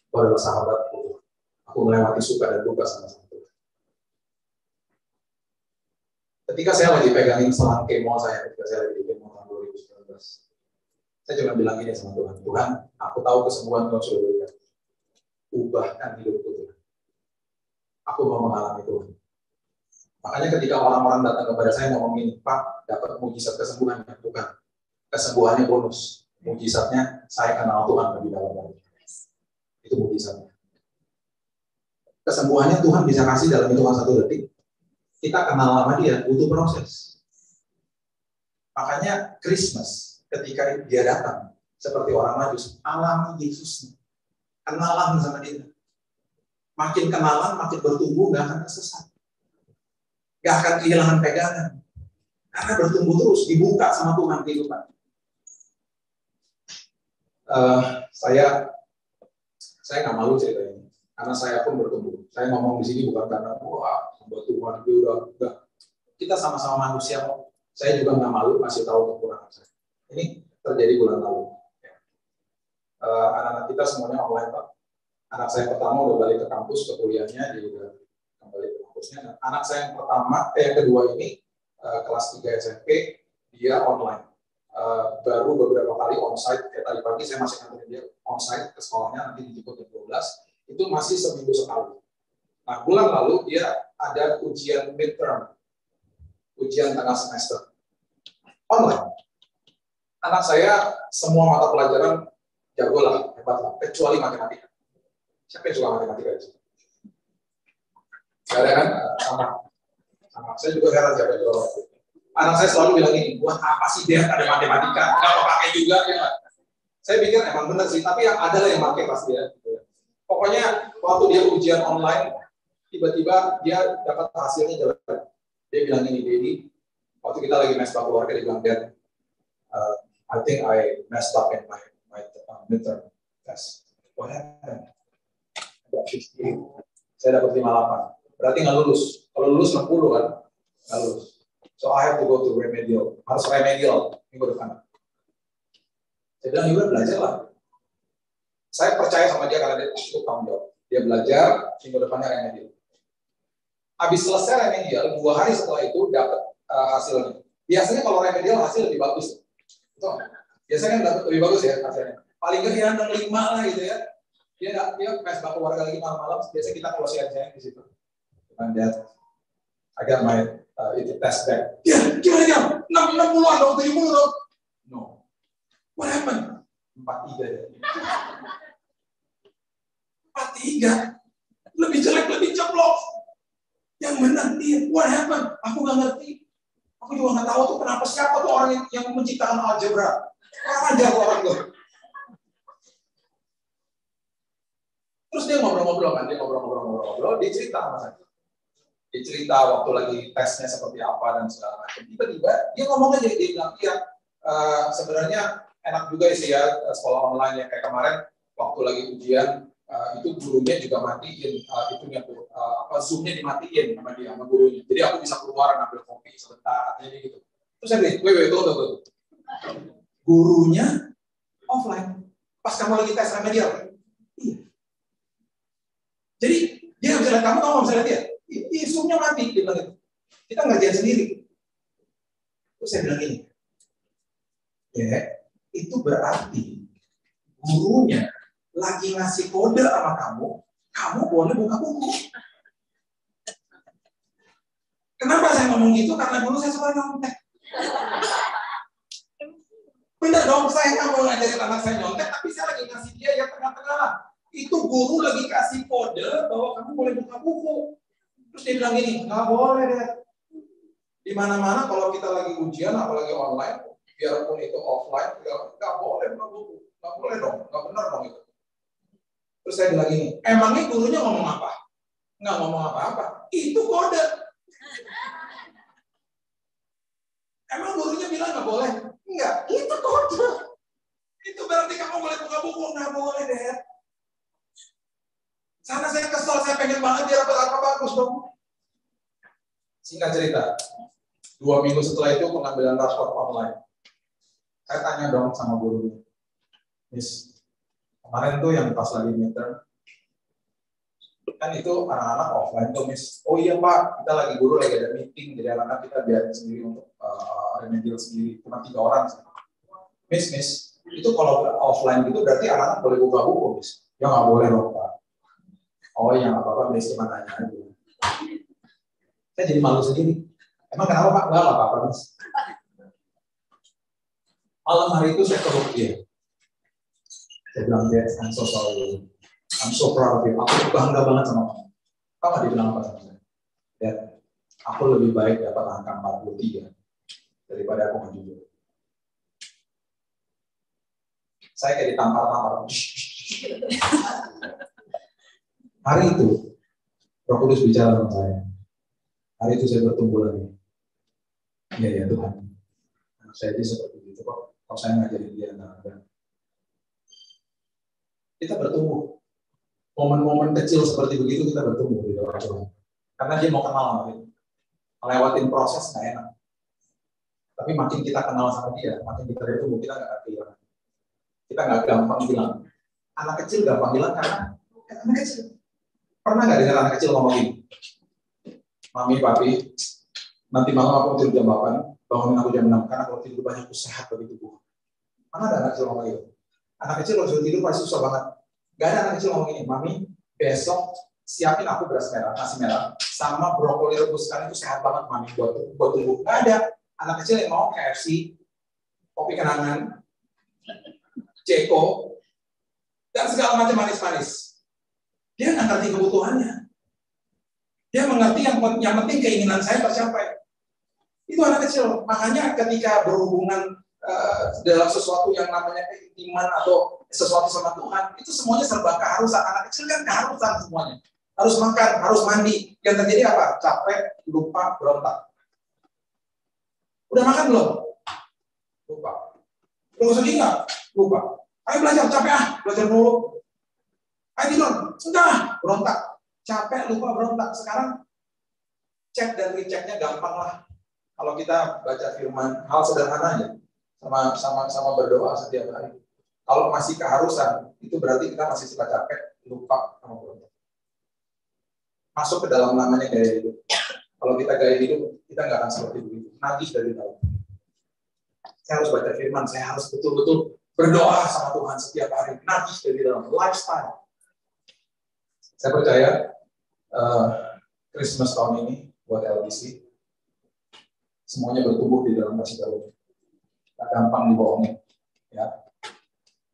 Engkau adalah sahabatku. Aku melewati suka dan duka sama-sama. Ketika saya lagi pegangin selang kemo saya, ketika saya lagi di kemo tahun 2019, saya cuma bilang gini sama Tuhan, Tuhan, aku tahu kesembuhan Tuhan sudah berikan. Ubahkan hidupku, Tuhan. Aku mau mengalami Tuhan. Makanya ketika orang-orang datang kepada saya ngomong gini, Pak, dapat mujizat kesembuhan, bukan. Kesembuhannya bonus. Mujizatnya, saya kenal Tuhan lebih dalam lagi. Itu mujizatnya. Kesembuhannya Tuhan bisa kasih dalam hitungan 1 detik. Kita kenal sama dia, butuh proses. Makanya Christmas, ketika dia datang, seperti orang Majus, alami Yesusnya. Kenalan sama dia. Makin kenalan, makin bertumbuh, gak akan tersesat. Gak akan kehilangan pegangan. Karena bertumbuh terus, dibuka sama Tuhan kehidupan. Saya nggak malu cerita ini. Karena saya pun bertumbuh. Saya ngomong di sini bukan karena, wah, hamba Tuhan, dia udah enggak. Kita sama-sama manusia. Saya juga nggak malu masih tahu kekurangan saya. Ini terjadi bulan lalu. Anak-anak kita semuanya online, Pak. Anak saya pertama udah balik ke kampus, ke kuliahnya, dia udah kembali ke kampusnya. Anak saya yang kedua ini, kelas 3 SMP, dia online. Baru beberapa kali onsite, kayak tadi pagi saya masih nganterin dia onsite ke sekolahnya, nanti dijemput jam 12, itu masih seminggu sekali. Nah, bulan lalu dia ada ujian midterm, ujian tengah semester, online. Anak saya semua mata pelajaran jago lah, hebat lah, kecuali matematika. Siapa yang suka matematika itu? Gak ada kan? Sama. Saya juga heran siapa yang suka. Anak saya selalu bilang ini, buat apa sih dia ada matematika? Kalau pakai juga ya. Saya pikir emang benar sih, tapi yang ada lah yang pakai pasti ya. Pokoknya waktu dia ujian online, tiba-tiba dia dapat hasilnya jelek. Dia bilang ini, Dedi, waktu kita lagi mess up keluarga, dia bilang, Dad, I think I messed up in my midterm test. What happened? Saya dapat 58. Berarti nggak lulus. Kalau lulus 60 kan? Nggak lulus. So I have to go to remedial. Harus remedial minggu depan. Saya bilang, juga belajar lah. Saya percaya sama dia karena dia cukup tanggung jawab. Dia belajar, minggu depannya remedial. Habis selesai remedial, 2 hari setelah itu dapat hasilnya. Biasanya kalau remedial hasil lebih bagus. Betul. Biasanya kan dapat lebih bagus ya hasilnya. Paling nggak ya 5 lah gitu ya. Dia pas keluarga lagi malam-malam. Biasanya kita close sayang di situ. And that I got my itu test back. Ya, gimana dia? 60-an dong, 70 dong. No. What happened? 43 ya. 43. Lebih jelek, lebih jeblok. Yang menang dia. What happened? Aku nggak ngerti. Aku juga nggak tahu tuh kenapa siapa tuh orang yang menciptakan algebra. Orang aja orang tuh. Terus dia ngobrol-ngobrol kan, dia ngobrol-ngobrol, dia cerita sama saya. Dia cerita waktu lagi tesnya seperti apa dan segala macam. Tiba-tiba dia ngomong aja, dia bilang, iya sebenarnya enak juga sih ya sekolah online ya. Kayak kemarin waktu lagi ujian, itu gurunya juga matiin, Zoom-nya dimatiin sama dia, sama gurunya. Jadi aku bisa keluar ngambil kopi sebentar, jadi gitu. Terus saya bilang, tuh. Gurunya offline. Pas kamu lagi tes remedial. Iya. Jadi dia nggak bisa lihat kamu nggak bisa lihat dia. Zoom-nya mati, dia bilang gitu. Kita ngerjain sendiri. Terus saya bilang gini, ya itu berarti gurunya lagi ngasih kode sama kamu boleh buka buku. Kenapa saya ngomong gitu? Karena dulu saya suka nyontek. Bener dong, saya nggak mau ngajarin anak saya nyontek, tapi saya lagi ngasih dia yang tengah-tengah. Itu guru lagi kasih kode bahwa kamu boleh buka buku. Terus dia bilang gini, nggak boleh deh. Di mana-mana kalau kita lagi ujian, apalagi online, biarpun itu offline, nggak boleh buka buku. Nggak boleh dong, nggak benar dong itu. Terus saya bilang gini, emangnya gurunya ngomong apa? Nggak ngomong apa-apa. Itu kode. Emang gurunya bilang nggak boleh? Enggak, itu kode. Itu berarti kamu boleh buka buku, nggak boleh deh. Sana saya kesel, saya pengen banget dia dapat apa bagus dong. Singkat cerita, 2 minggu setelah itu pengambilan rapor online. Saya tanya dong sama gurunya, Miss, kemarin tuh yang pas lagi midterm, kan itu anak-anak offline tuh, Miss. Oh iya Pak, kita lagi guru lagi ada meeting, jadi anak-anak kita biarin sendiri untuk remedial sendiri, cuma 3 orang. Miss, itu kalau offline gitu berarti anak-anak boleh buka buku, Miss? Ya nggak boleh dong Pak. Oh iya nggak apa-apa, Miss, cuma nanya aja. Saya jadi malu sendiri. Emang kenapa Pak? Nggak apa-apa, Miss. Malam hari itu saya peluk dia. Saya bilang, dia, I'm so sorry. I'm so proud of you. Aku bangga banget sama kamu. Kamu dia bilang apa sama saya? Dad, aku lebih baik dapat angka 43 daripada aku nggak jujur. Saya kayak ditampar-tampar. Hari itu, Roh Kudus bicara sama saya. Hari itu saya bertumbuh lagi. Ya Tuhan. Anak saya itu seperti itu kok. Kalau saya ngajarin dia anak-anak. Kita bertumbuh. Momen-momen kecil seperti begitu kita bertumbuh di dalam Tuhan. Karena dia mau kenal sama kita. Melewatin proses nggak enak. Tapi makin kita kenal sama dia, makin kita bertumbuh, kita nggak akan hilang. Kita nggak gampang hilang. Anak kecil gampang hilang karena anak kecil. Pernah nggak dengar anak kecil ngomong gini? Mami, papi, nanti malam aku tidur jam 8, bangunin aku jam 6, karena kalau tidur banyak aku sehat bagi tubuh. Mana ada anak kecil ngomong gitu? Anak kecil kalau sudah tidur pasti susah banget. Gak ada anak kecil ngomong gini, Mami, besok siapin aku beras merah, nasi merah, sama brokoli rebus, karena itu sehat banget Mami buat tubuh. Gak ada anak kecil yang mau KFC, kopi kenangan, Ceko, dan segala macam manis-manis. Dia nggak ngerti kebutuhannya. Dia mengerti yang penting keinginan saya tercapai. Itu anak kecil. Makanya ketika berhubungan dalam sesuatu yang namanya keintiman atau sesuatu sama Tuhan, itu semuanya serba keharusan. Anak kecil kan keharusan semuanya. Harus makan, harus mandi. Yang terjadi apa? Capek, lupa, berontak. Udah makan belum? Lupa. Udah sedih nggak? Lupa. Ayo belajar, capek belajar dulu. Ayo tidur, sudah, berontak. Capek, lupa, berontak. Sekarang cek dan rechecknya gampang lah. Kalau kita baca firman, hal sederhana aja. Sama berdoa setiap hari. Kalau masih keharusan, itu berarti kita masih suka capek, lupa, sama berontak. Masuk ke dalam namanya gaya hidup. Kalau kita gaya hidup, kita nggak akan seperti begitu. Najis dari dalam. Saya harus baca firman, saya harus betul-betul berdoa sama Tuhan setiap hari. Najis dari dalam. Lifestyle. Saya percaya Christmas tahun ini buat LBC semuanya bertumbuh di dalam kasih karunia. Gak gampang dibohongin, ya.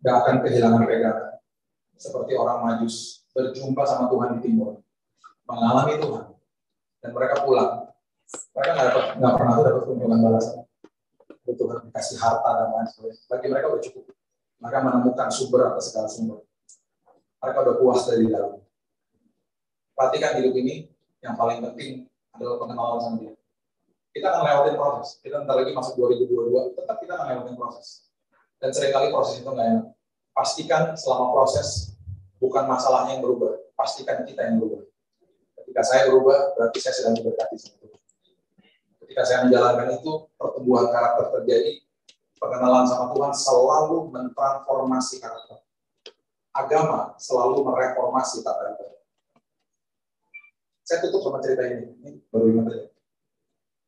Gak akan kehilangan pegangan. Seperti orang Majus berjumpa sama Tuhan di timur, mengalami Tuhan, dan mereka pulang. Mereka nggak pernah dapat kunjungan balasan. Tuhan dikasih harta dan lain sebagainya. Bagi mereka udah cukup. Mereka menemukan sumber atas segala sumber. Mereka udah puas dari dalam. Perhatikan hidup ini, yang paling penting adalah pengenalan sama dia. Kita akan lewatin proses. Kita ntar lagi masuk 2022, tetap kita akan lewatin proses. Dan seringkali proses itu nggak enak. Pastikan selama proses bukan masalahnya yang berubah. Pastikan kita yang berubah. Ketika saya berubah, berarti saya sedang diberkati sama Tuhan. Ketika saya menjalankan itu, pertumbuhan karakter terjadi, pengenalan sama Tuhan selalu mentransformasi karakter. Agama selalu mereformasi tata ibadah. Saya tutup sama cerita ini baru ingat aja.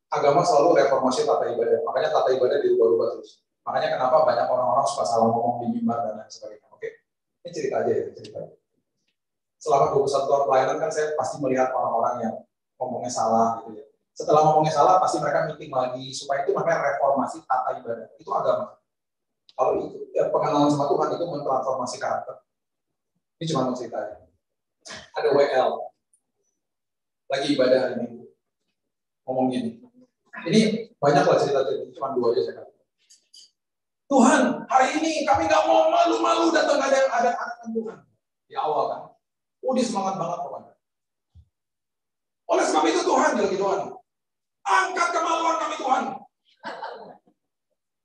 Agama selalu reformasi tata ibadah, makanya tata ibadah dirubah-rubah terus. Makanya kenapa banyak orang-orang suka salah ngomong di mimbar dan lain sebagainya. Oke, ini cerita aja ya, cerita. Selama 21 tahun pelayanan kan saya pasti melihat orang-orang yang ngomongnya salah gitu ya. Setelah ngomongnya salah, pasti mereka meeting lagi, supaya itu namanya reformasi tata ibadah. Itu agama. Kalau itu, ya, pengenalan sama Tuhan itu mentransformasi karakter. Ini cuma mau cerita aja. Ada WL. Lagi ibadah hari Minggu. Ngomong gini. Ini banyak lah cerita-cerita, cuma 2 aja saya katakan. Tuhan, hari ini kami nggak mau malu-malu datang ada Tuhan. Di awal kan. Dia semangat banget pokoknya. Oleh sebab itu Tuhan, bilang gitu Tuhan. Angkat kemaluan kami Tuhan.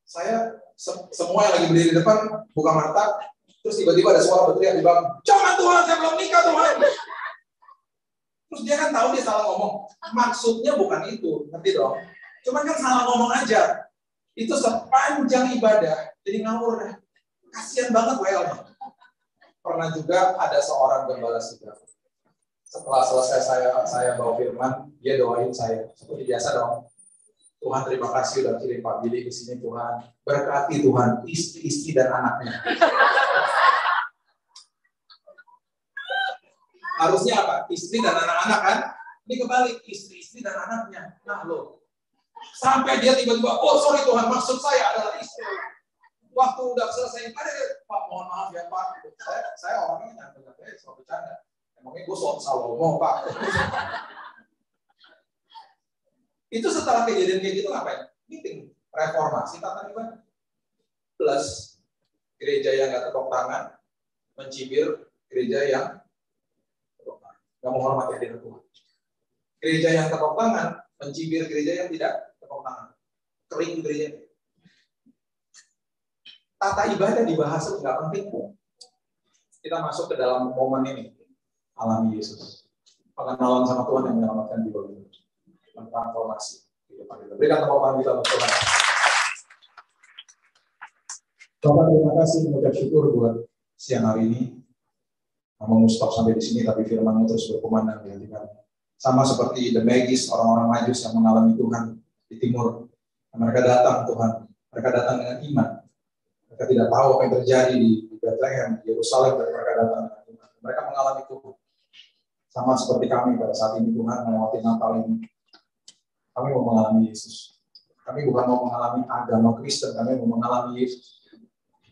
Saya semua yang lagi berdiri di depan buka mata, terus tiba-tiba ada suara berteriak di belakang, jangan Tuhan, saya belum nikah Tuhan. Terus dia kan tahu dia salah ngomong. Maksudnya bukan itu, ngerti dong? Cuman kan salah ngomong aja. Itu sepanjang ibadah, jadi ngawur deh. Kasian banget WL. Pernah juga ada seorang gembala sidang. Setelah selesai saya bawa firman, dia doain saya. Seperti biasa dong. Tuhan terima kasih udah kirim Pak Billy ke sini Tuhan. Berkati Tuhan istri dan anaknya. Harusnya apa? Istri dan anak-anak kan? Ini kebalik, istri dan anaknya. Nah loh. Sampai dia tiba-tiba, oh sorry Tuhan, maksud saya adalah istri. Waktu udah selesai ibadah, Pak mohon maaf ya Pak. Saya orangnya nyantai-nyantai, selalu bercanda. Emangnya gue Salomo, Pak. Itu setelah kejadian kayak gitu ngapain? Meeting, reformasi tata ibadah. Plus, gereja yang nggak tepuk tangan, mencibir gereja yang tepuk tangan. Nggak menghormati hadirat Tuhan. Gereja yang tepuk tangan, mencibir gereja yang tidak tepuk tangan. Kering gereja. Tata ibadah dibahas nggak penting. Kita masuk ke dalam momen ini. Alami Yesus. Pengenalan sama Tuhan yang menyelamatkan jiwa kita. Transformasi di depan kita. Berikan tepuk tangan kita untuk Tuhan. Bapak terima kasih mengucap syukur buat siang hari ini. Kamu stop sampai di sini tapi firman-Mu terus berkumandang di hati kami. Sama seperti the Magis, orang-orang Majus yang mengalami Tuhan di timur. Mereka datang Tuhan. Mereka datang dengan iman. Mereka tidak tahu apa yang terjadi di Bethlehem, di Yerusalem, dan mereka datang dengan iman. Mereka mengalami Tuhan. Sama seperti kami pada saat ini Tuhan melewati Natal ini. Kami mau mengalami Yesus. Kami bukan mau mengalami agama Kristen, kami mau mengalami Yesus.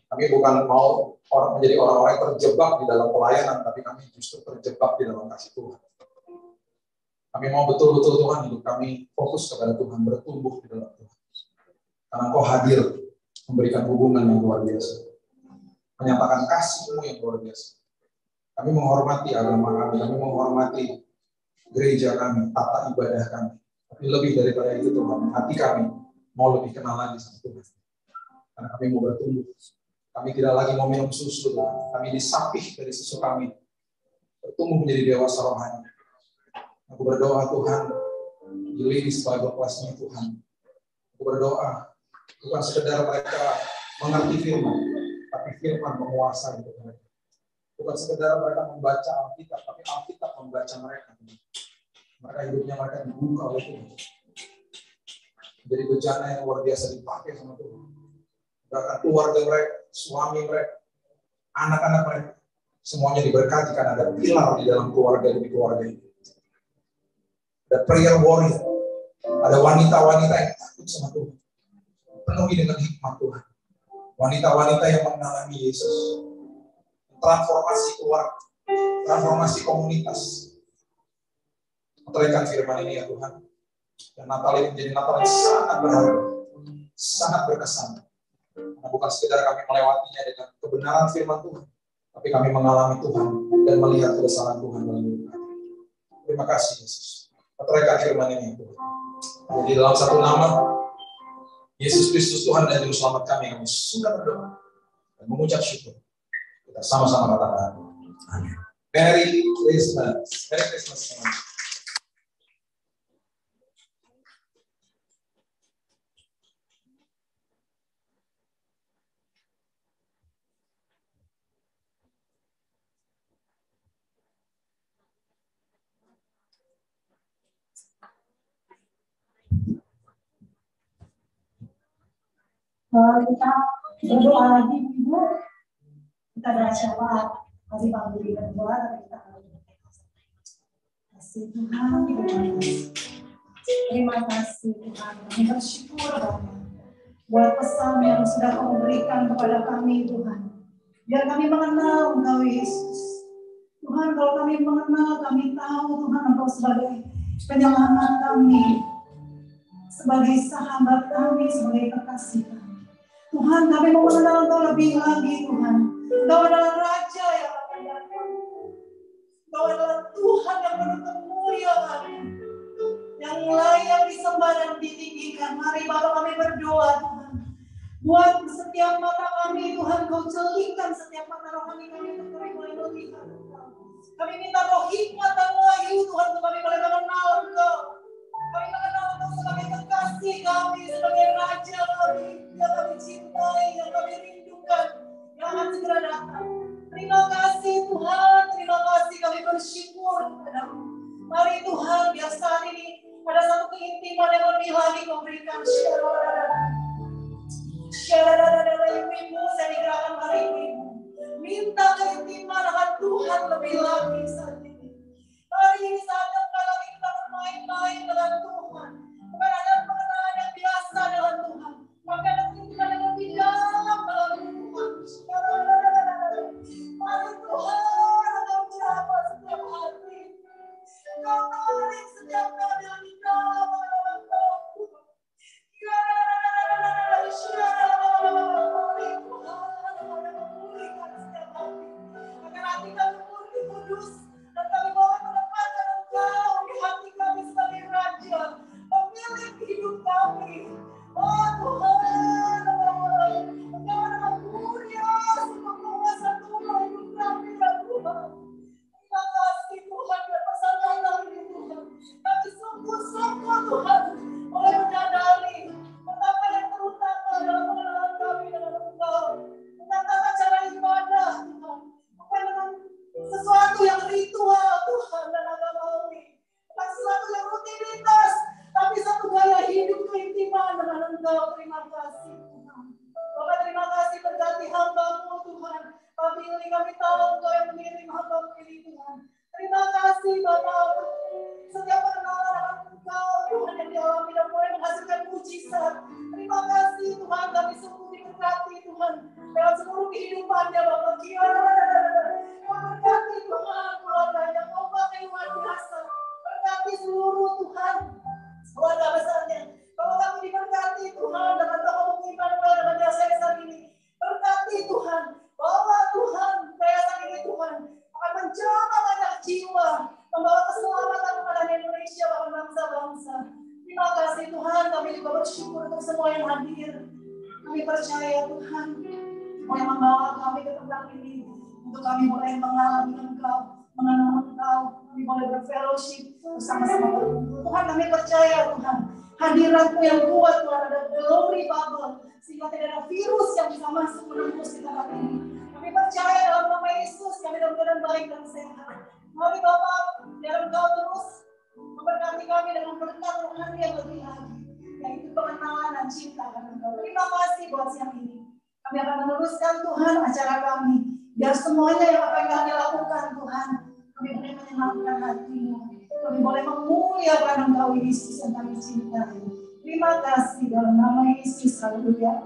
Kami bukan mau menjadi orang-orang yang terjebak di dalam pelayanan, tapi kami justru terjebak di dalam kasih Tuhan. Kami mau betul-betul Tuhan hidup kami fokus kepada Tuhan, bertumbuh di dalam Tuhan. Karena Engkau hadir memberikan hubungan yang luar biasa. Menyatakan kasih-Mu yang luar biasa. Kami menghormati agama kami menghormati gereja kami, tata ibadah kami. Tapi lebih daripada itu Tuhan, hati kami mau lebih kenal lagi sama Tuhan. Karena kami mau bertumbuh. Kami tidak lagi mau minum susu, Tuhan. Kami disapih dari susu kami. Bertumbuh menjadi dewasa rohani. Aku berdoa Tuhan, Yulinis Bible Class-nya Tuhan. Aku berdoa, bukan sekedar mereka mengerti firman, tapi firman menguasai hidup mereka. Bukan sekedar mereka membaca Alkitab, tapi Alkitab membaca mereka. Mereka hidupnya mereka dibuka oleh Tuhan. Jadi bejana yang luar biasa dipakai sama Tuhan. Bahkan keluarga mereka, suami mereka, anak-anak mereka, semuanya diberkati karena ada pilar di dalam keluarga demi keluarga ini. Ada prayer warrior Ada wanita-wanita yang takut sama Tuhan, penuhi dengan hikmat Tuhan. Wanita-wanita yang mengalami Yesus, transformasi keluarga, transformasi komunitas. Meteraikan firman ini ya Tuhan. Dan Natal ini menjadi Natal yang sangat berharga, sangat berkesan. Karena bukan sekedar kami melewatinya dengan kebenaran firman Tuhan, tapi kami mengalami Tuhan dan melihat kebesaran Tuhan dalam hidup kami. Terima kasih Yesus. Meteraikan firman ini ya Tuhan. Jadi dalam satu nama, Yesus Kristus Tuhan dan Juru Selamat kami sudah berdoa dan mengucap syukur. Kita sama-sama katakan amin. Merry Christmas. Merry Christmas. Kita berdoa lagi, Ibu. Kita bersyarat tadi pagi berdoa, tapi kita harus kasih Tuhan. Terima kasih Tuhan. Kami bersyukur Bapak buat pesan yang sudah Kau berikan kepada kami Tuhan. Biar kami mengenal Engkau Yesus. Tuhan, kalau kami mengenal, kami tahu Tuhan Engkau sebagai penyelamat kami, sebagai sahabat kami, sebagai kekasih kami. Tuhan, kami mau mengenal Engkau lebih lagi Tuhan. Engkau adalah Raja yang akan datang. Engkau adalah Tuhan yang penuh kemuliaan, yang layak disembah dan ditinggikan. Mari Bapak kami berdoa Tuhan. Buat setiap mata kami Tuhan, Kau celingkan setiap mata rohani kami untuk kami boleh melihat Engkau. Kami minta roh hikmat dan wahyu Tuhan untuk kami boleh mengenal Engkau. Kami mengenal Engkau sebagai kekasih kami, sebagai Raja kami, yang kami cintai, yang kami rindukan, yang akan segera datang. Terima kasih Tuhan, terima kasih kami bersyukur kepadamu. Mari Tuhan, biar saat ini ada satu keintiman yang lebih lagi Kau berikan. Ibu-ibu, saya digerakkan hari ini. Minta keintiman dengan Tuhan lebih lagi saat ini. Hari ini saatnya bukan lagi kita bermain-main dengan Tuhan. Bukan ada pengenalan yang biasa dengan Tuhan. Maka ada keintiman yang lebih dalam dalam Tuhan. Mari Tuhan, Engkau jawab setiap hati. Engkau tarik setiap kami yang di dalam Engkau. Agar hati kami murni kudus dan kami bawa menempatkan Engkau di hati kami sebagai Raja, pemilik hidup kami. Oh Tuhan, Engkau adalah mulia untuk menguasa Tuhan hidup kami ya Tuhan. Terima kasih Tuhan dan pesan kami Tuhan. Kami sungguh-sungguh Tuhan boleh menyadari betapa yang terutama dalam pengenalan kami dengan Engkau. Tentang cara ibadah Tuhan. Bukan dengan sesuatu yang ritual Tuhan dan agamawi. Bukan sesuatu yang rutinitas. Tapi satu gaya hidup keintiman dengan Engkau. Terima kasih Tuhan. Bapak terima kasih berkati hamba-Mu Tuhan. Kami tahu Engkau yang mengirim hamba-Mu ini Tuhan. Terima kasih Bapak. Setiap pengenalan dengan Engkau Tuhan yang dialami dan boleh menghasilkan mujizat. Terima kasih Tuhan, kami sungguh diberkati Tuhan dalam seluruh kehidupannya Bapak. Berkati Tuhan keluarganya, ombak yang luar biasa. Berkati seluruh Tuhan keluarga besarnya. Kalau kami diberkati Tuhan dengan tokoh pemimpin dengan yayasan ini. Berkati Tuhan, bawa Tuhan yayasan ini Tuhan akan menjaga banyak jiwa, membawa keselamatan kepada Indonesia bahkan bangsa-bangsa. Terima kasih Tuhan, kami juga bersyukur untuk semua yang hadir. Kami percaya Tuhan, semua yang membawa kami ke tempat ini untuk kami boleh mengalami Engkau, mengenal Engkau, kami boleh berfellowship bersama-sama berkumpul. Tuhan, kami percaya Tuhan, hadirat-Mu yang kuat Tuhan, ada glory bubble, sehingga tidak ada virus yang bisa masuk menembus di tempat ini. Kami percaya dalam nama Yesus, kami dalam keadaan baik dan sehat. Mari Bapak, biar Engkau terus memberkati kami dengan berkat rohani yang lebih lagi, yaitu pengenalan dan cinta akan Engkau. Terima kasih buat siang ini. Kami akan meneruskan Tuhan acara kami. Biar semuanya yang akan kami lakukan Tuhan, kami boleh menyenangkan hati-Mu. Kami boleh memuliakan Engkau Yesus yang kami cintai. Terima kasih dalam nama Yesus. Haleluya.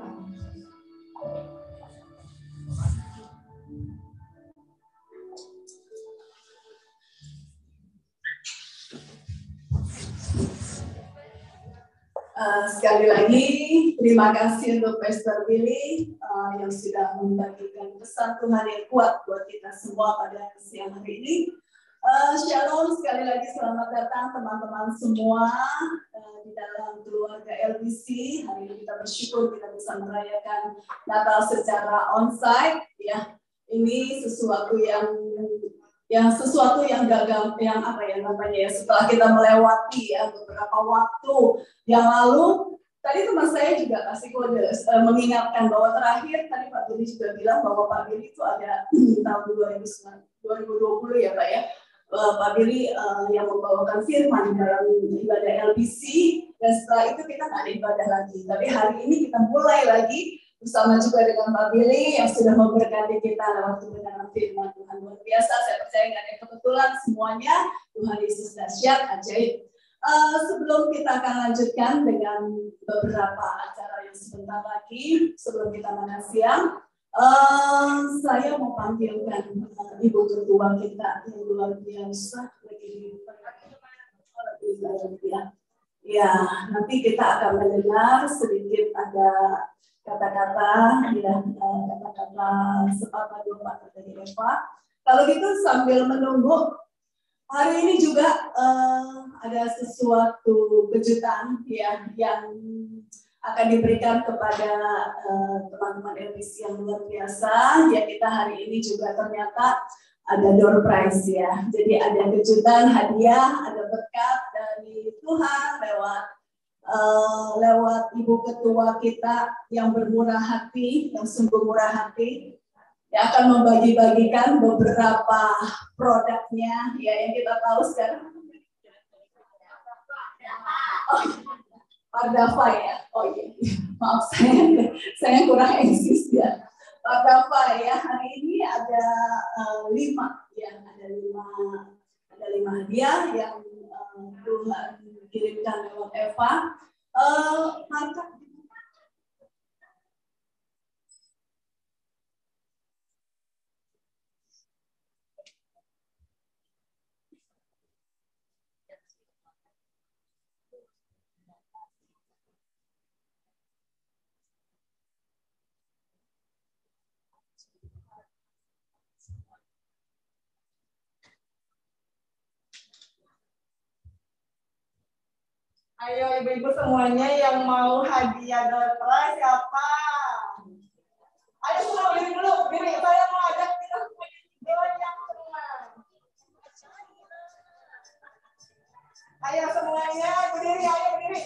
Sekali lagi, terima kasih untuk Pastor Billy yang sudah membagikan pesan Tuhan yang kuat buat kita semua pada siang hari ini. Shalom, sekali lagi selamat datang teman-teman semua di dalam keluarga LBC. Hari ini kita bersyukur kita bisa merayakan Natal secara onsite. Ya, ini sesuatu yang gagal, yang apa ya namanya ya, setelah kita melewati ya beberapa waktu yang lalu. Tadi teman saya juga kasih kode mengingatkan bahwa terakhir tadi Pak Billy juga bilang bahwa Pak Billy itu ada tahun 2020 ya Pak ya. Pak Billy yang membawakan firman dalam ibadah LBC, dan setelah itu kita nggak ada ibadah lagi. Tapi hari ini kita mulai lagi bersama juga dengan Pak Billy yang sudah memberkati kita lewat kebenaran firman Tuhan. Luar biasa, saya percaya nggak ada yang kebetulan, semuanya Tuhan Yesus dahsyat, ajaib. Sebelum kita akan lanjutkan dengan beberapa acara yang sebentar lagi, sebelum kita makan siang, saya mau panggilkan Ibu Ketua kita yang luar biasa ya, nanti kita akan mendengar sedikit ada kata-kata ya, kata-kata sepatah dua patah dari Eva. Kalau gitu sambil menunggu, hari ini juga ada sesuatu kejutan ya yang akan diberikan kepada teman-teman LBC yang luar biasa. Ya, kita hari ini juga ternyata ada door prize ya. Jadi ada kejutan, hadiah, ada berkat dari Tuhan lewat Ibu Ketua kita yang bermurah hati, yang sungguh murah hati, yang akan membagi-bagikan beberapa produknya ya yang kita tahu sekarang. Pardava ya, oh iya, maaf saya kurang eksis ya. Pardava ya, hari ini ada 5 ya, ada 5 hadiah yang Tuhan kirimkan lewat Eva. Maka Ayo ibu-ibu semuanya yang mau hadiah door prize siapa? Ayo semua berdiri dulu, berdiri. Saya mau ajak kita semuanya goyang semua. Ayo semuanya berdiri, ayo berdiri.